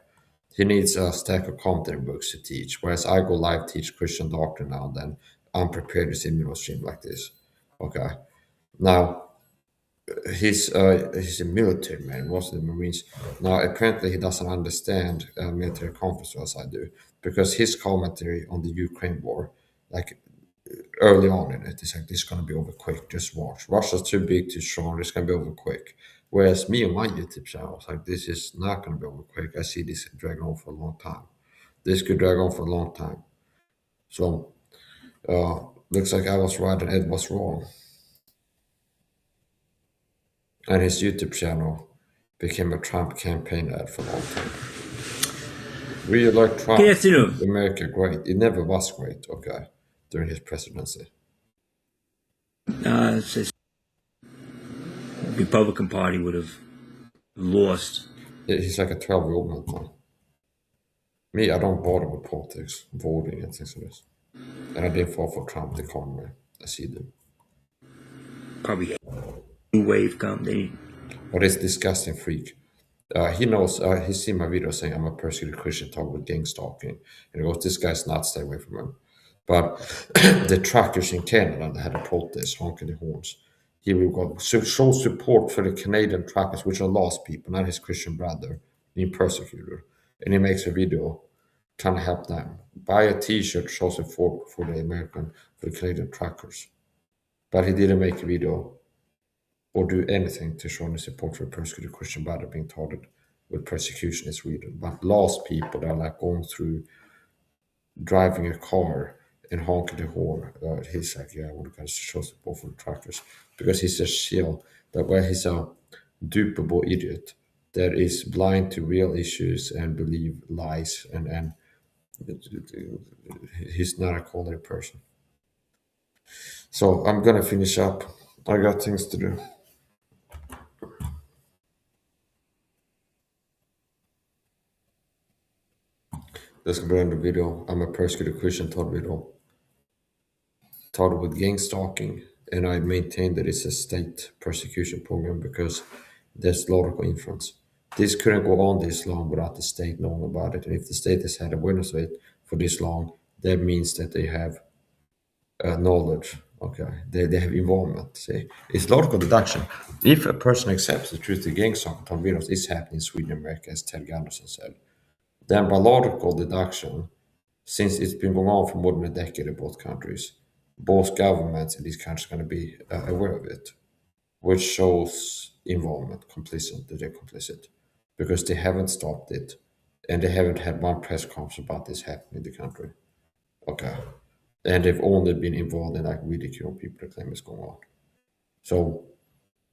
He needs a stack of commentary books to teach, whereas I go live teach Christian doctrine now and then. I'm prepared to see me stream like this, okay? Now, he's a military man, was in the Marines. Now, apparently he doesn't understand military conflicts as I do, because his commentary on the Ukraine war, like early on in it, is like, this is going to be over quick, just watch. Russia's too big, too strong, it's going to be over quick. Whereas me and my YouTube channel, it's like, this is not going to be over quick. I see this dragging on for a long time. This could drag on for a long time. So, looks like I was right and Ed was wrong. And his YouTube channel became a Trump campaign ad for a long time. We like Trump.
Good afternoon.
America great. It never was great, okay, during his presidency.
It's just Republican Party would have lost.
He's like a 12-year-old man now. Me, I don't bother with politics, voting and things like this. And I didn't fall for Trump the economy, as he did.
Probably new wave come.
But this disgusting freak. He knows, he's seen my video saying I'm a persecuted Christian, talk about gang stalking. And he goes, this guy's not, stay away from him. But the truckers in Canada had a protest, honking the horns. He will go show support for the Canadian truckers, which are lost people, not his Christian brother, being persecuted. And he makes a video trying to help them. Buy a t-shirt, show support for the Canadian truckers. But he didn't make a video or do anything to show any support for a persecuted Christian brother being targeted with persecution in Sweden. But lost people that are like going through driving a car and honking the horn. He's like, yeah, I want to show support for the truckers. Because he's a shill, that way he's a dupable idiot that is blind to real issues and believe lies, and he's not a quality person. So I'm gonna finish up. I got things to do. This will be in the video. I'm a persecuted Christian video. Started with gang stalking, and I maintain that it's a state persecution program because there's logical inference. This couldn't go on this long without the state knowing about it. And if the state has had awareness of it for this long, that means that they have knowledge. Okay, they have involvement. See, it's logical deduction. If a person accepts the truth, the gang stalking videos is happening in Sweden and America, as Ted Gunderson said, then by logical deduction, since it's been going on for more than a decade in both countries. Both governments in these countries are going to be aware of it, which shows involvement, complicit, that they're complicit, because they haven't stopped it, and they haven't had one press conference about this happening in the country. Okay, and they've only been involved in like ridiculing people that claim it's going on. So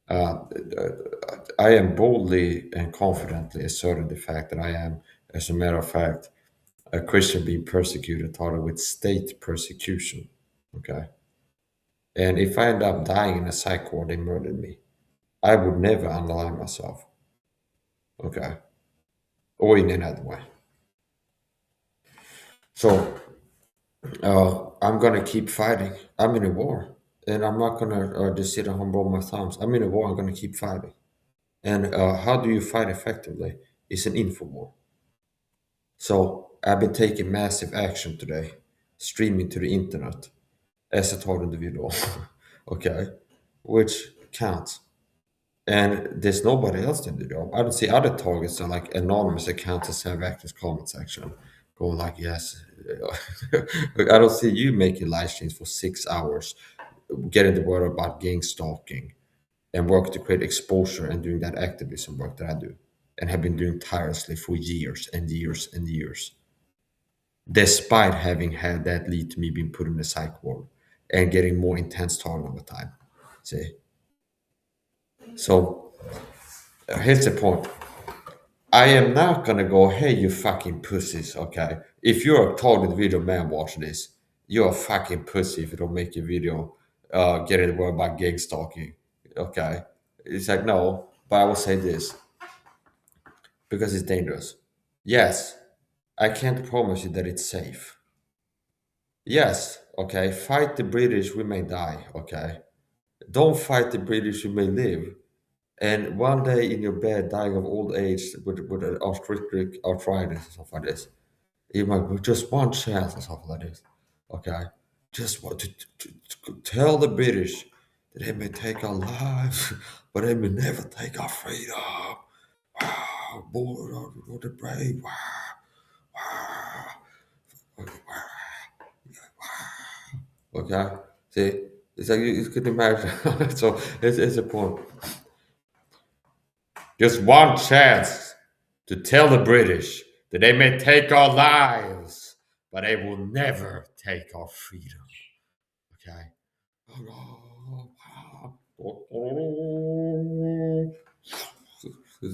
I am boldly and confidently asserting the fact that I am, as a matter of fact, a Christian being persecuted, started with state persecution. Okay, and if I end up dying in a psych ward, they murdered me, I would never unalive myself. Okay, or in another way. So I'm gonna keep fighting. I'm in a war, and I'm not gonna just sit at home and roll my thumbs. I'm in a war. I'm gonna keep fighting. And how do you fight effectively? It's an info war. So I've been taking massive action today, streaming to the internet as a total individual. Okay, which counts. And there's nobody else in the job. I don't see other targets are like anonymous accounts that have active comment section going like, yes. I don't see you making live streams for 6 hours, getting the word about gang stalking and work to create exposure and doing that activism work that I do and have been doing tirelessly for years and years and years, despite having had that lead to me being put in the psych ward and getting more intense talking over time. See? So here's the point. I am not gonna go, hey, you fucking pussies, okay? If you're a targeted video man watching this, you're a fucking pussy if you don't make a video getting the word about gang stalking, okay? It's like, no, but I will say this, because it's dangerous. Yes, I can't promise you that it's safe. Yes, okay, fight the British, we may die, okay? Don't fight the British, you may live. And one day in your bed, dying of old age with an arthritis and stuff like this, you might be just one chance and stuff like this. Okay, just want to tell the British that they may take our lives, but they may never take our freedom. Wow, boy, the brave. Wow, wow, wow. Okay, see, it's like you could imagine. So it's a point. Just one chance to tell the British that they may take our lives, but they will never take our freedom. Okay?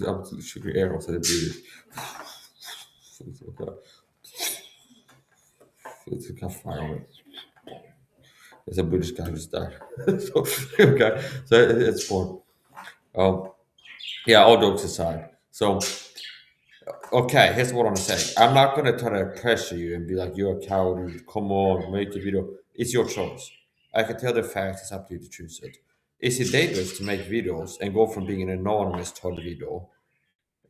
I'm shooting arrows at the British. It's a kind of fire on it. There's a British guy who's died. So, okay, so it's fun. Yeah, all jokes aside. So, okay, here's what I'm gonna say. I'm not gonna try to pressure you and be like, you're a coward, come on, make a video. It's your choice. I can tell the facts, it's up to you to choose it. Is it dangerous to make videos and go from being an anonymous to a video?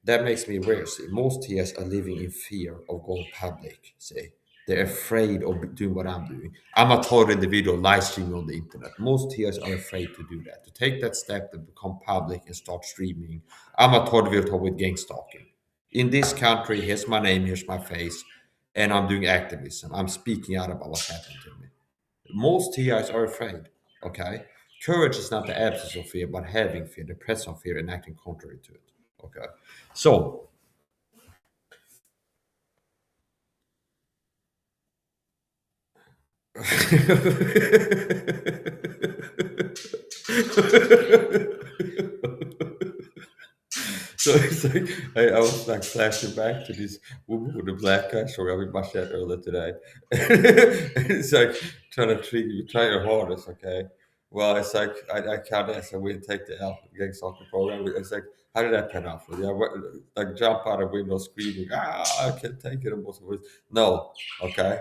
That makes me aware. See, most TS are living in fear of going public. See, they're afraid of doing what I'm doing. I'm a total individual live streaming on the internet. Most TS are afraid to do that, to take that step to become public and start streaming. I'm a total individual with gang stalking. In this country, here's my name, here's my face, and I'm doing activism. I'm speaking out about what's happening to me. Most TIs are afraid. Okay, courage is not the absence of fear, but having fear, the presence of fear, and acting contrary to it. Okay, so so it's like I was like flashing back to this woman with the black guy showing up in my chat earlier today. And it's like trying to treat you, try your hardest, okay? Well, it's like I can't answer. We take the gang soccer program. It's like, how did that pan out for you? Like jump out a window screaming, I can't take it. No, okay.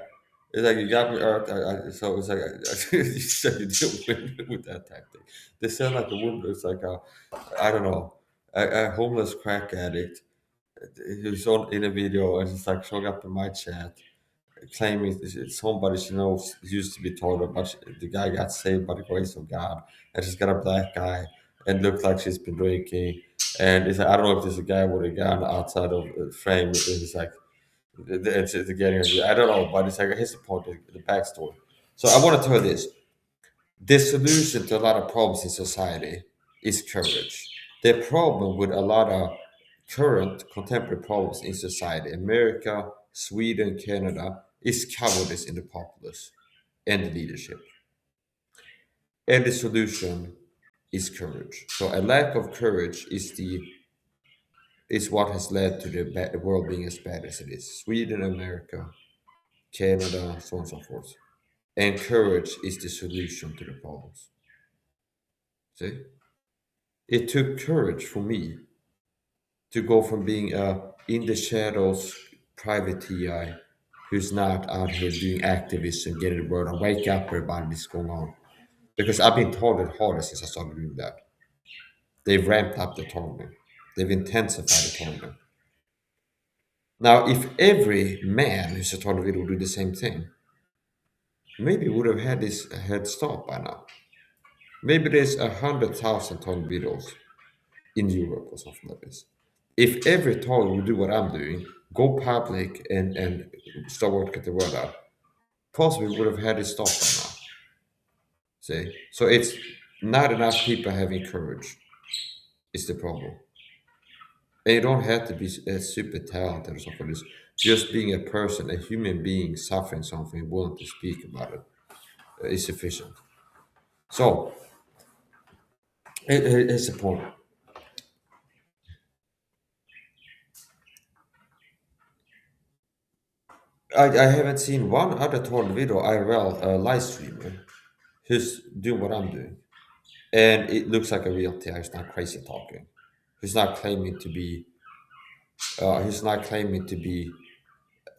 It's like you got me earth. So it's like you said you didn't win with that tactic. They sound like a woman. It's like I don't know, a homeless crack addict who's on in a video and it's like showing up in my chat, claiming it's somebody she knows used to be told her, but the guy got saved by the grace of God, and she's got a black guy and looks like she's been drinking. And it's like, I don't know if there's a guy with a gun outside of the frame. It's like I don't know, but it's like here's the point, the backstory. So I want to tell you this: the solution to a lot of problems in society is courage. The problem with a lot of current contemporary problems in society, America, Sweden, Canada, is cowardice in the populace and the leadership. And the solution is courage. So a lack of courage is what has led to the world being as bad as it is. Sweden, America, Canada, so on and so forth. And courage is the solution to the problems. See? It took courage for me to go from being a in the shadows private TI who's not out here doing activism, getting the word out, wake up everybody, this is going on. Because I've been told it harder since I started doing that. They've ramped up the tournament. They've intensified the tournament. Now, if every man who's a tornado would do the same thing, maybe we would have had this head start by now. Maybe there's 100,000 tornadoes in Europe or something like this. If every target would do what I'm doing, go public and start working the word out, possibly we would have had it stop by now. See? So it's not enough people having courage is the problem. And you don't have to be super talented or something like this. Just being a person, a human being suffering something, willing to speak about it is sufficient. So, here's the point. I haven't seen one other torn video IRL live streamer who's doing what I'm doing. And it looks like a real TI. He's not crazy talking. He's not claiming to be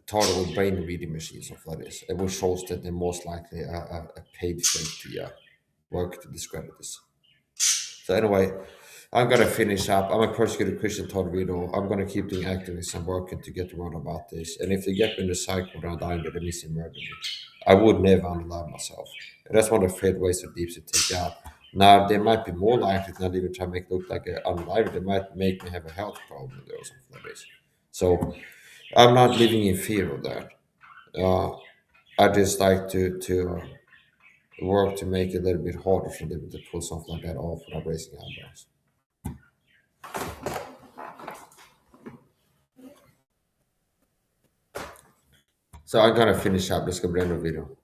taught with brain reading machines or like this. It will shows that they're most likely a paid fake TI work to discredit this. So anyway, I'm gonna finish up. I'm a persecuted Christian Tornado. I'm gonna keep doing activism, working to get around about this. And if they get me in the cycle that I'm dying, they're missing murder me. I would never unalive myself. And that's one of the favorite ways of deeps to take out. Now they might be more likely to not even try to make it look like an unalive. They might make me have a health problem or something like this. So I'm not living in fear of that. I just like to work to make it a little bit harder for them to pull something like that off without raising eyebrows. So I'm gonna finish up. Let's go to the end of the video.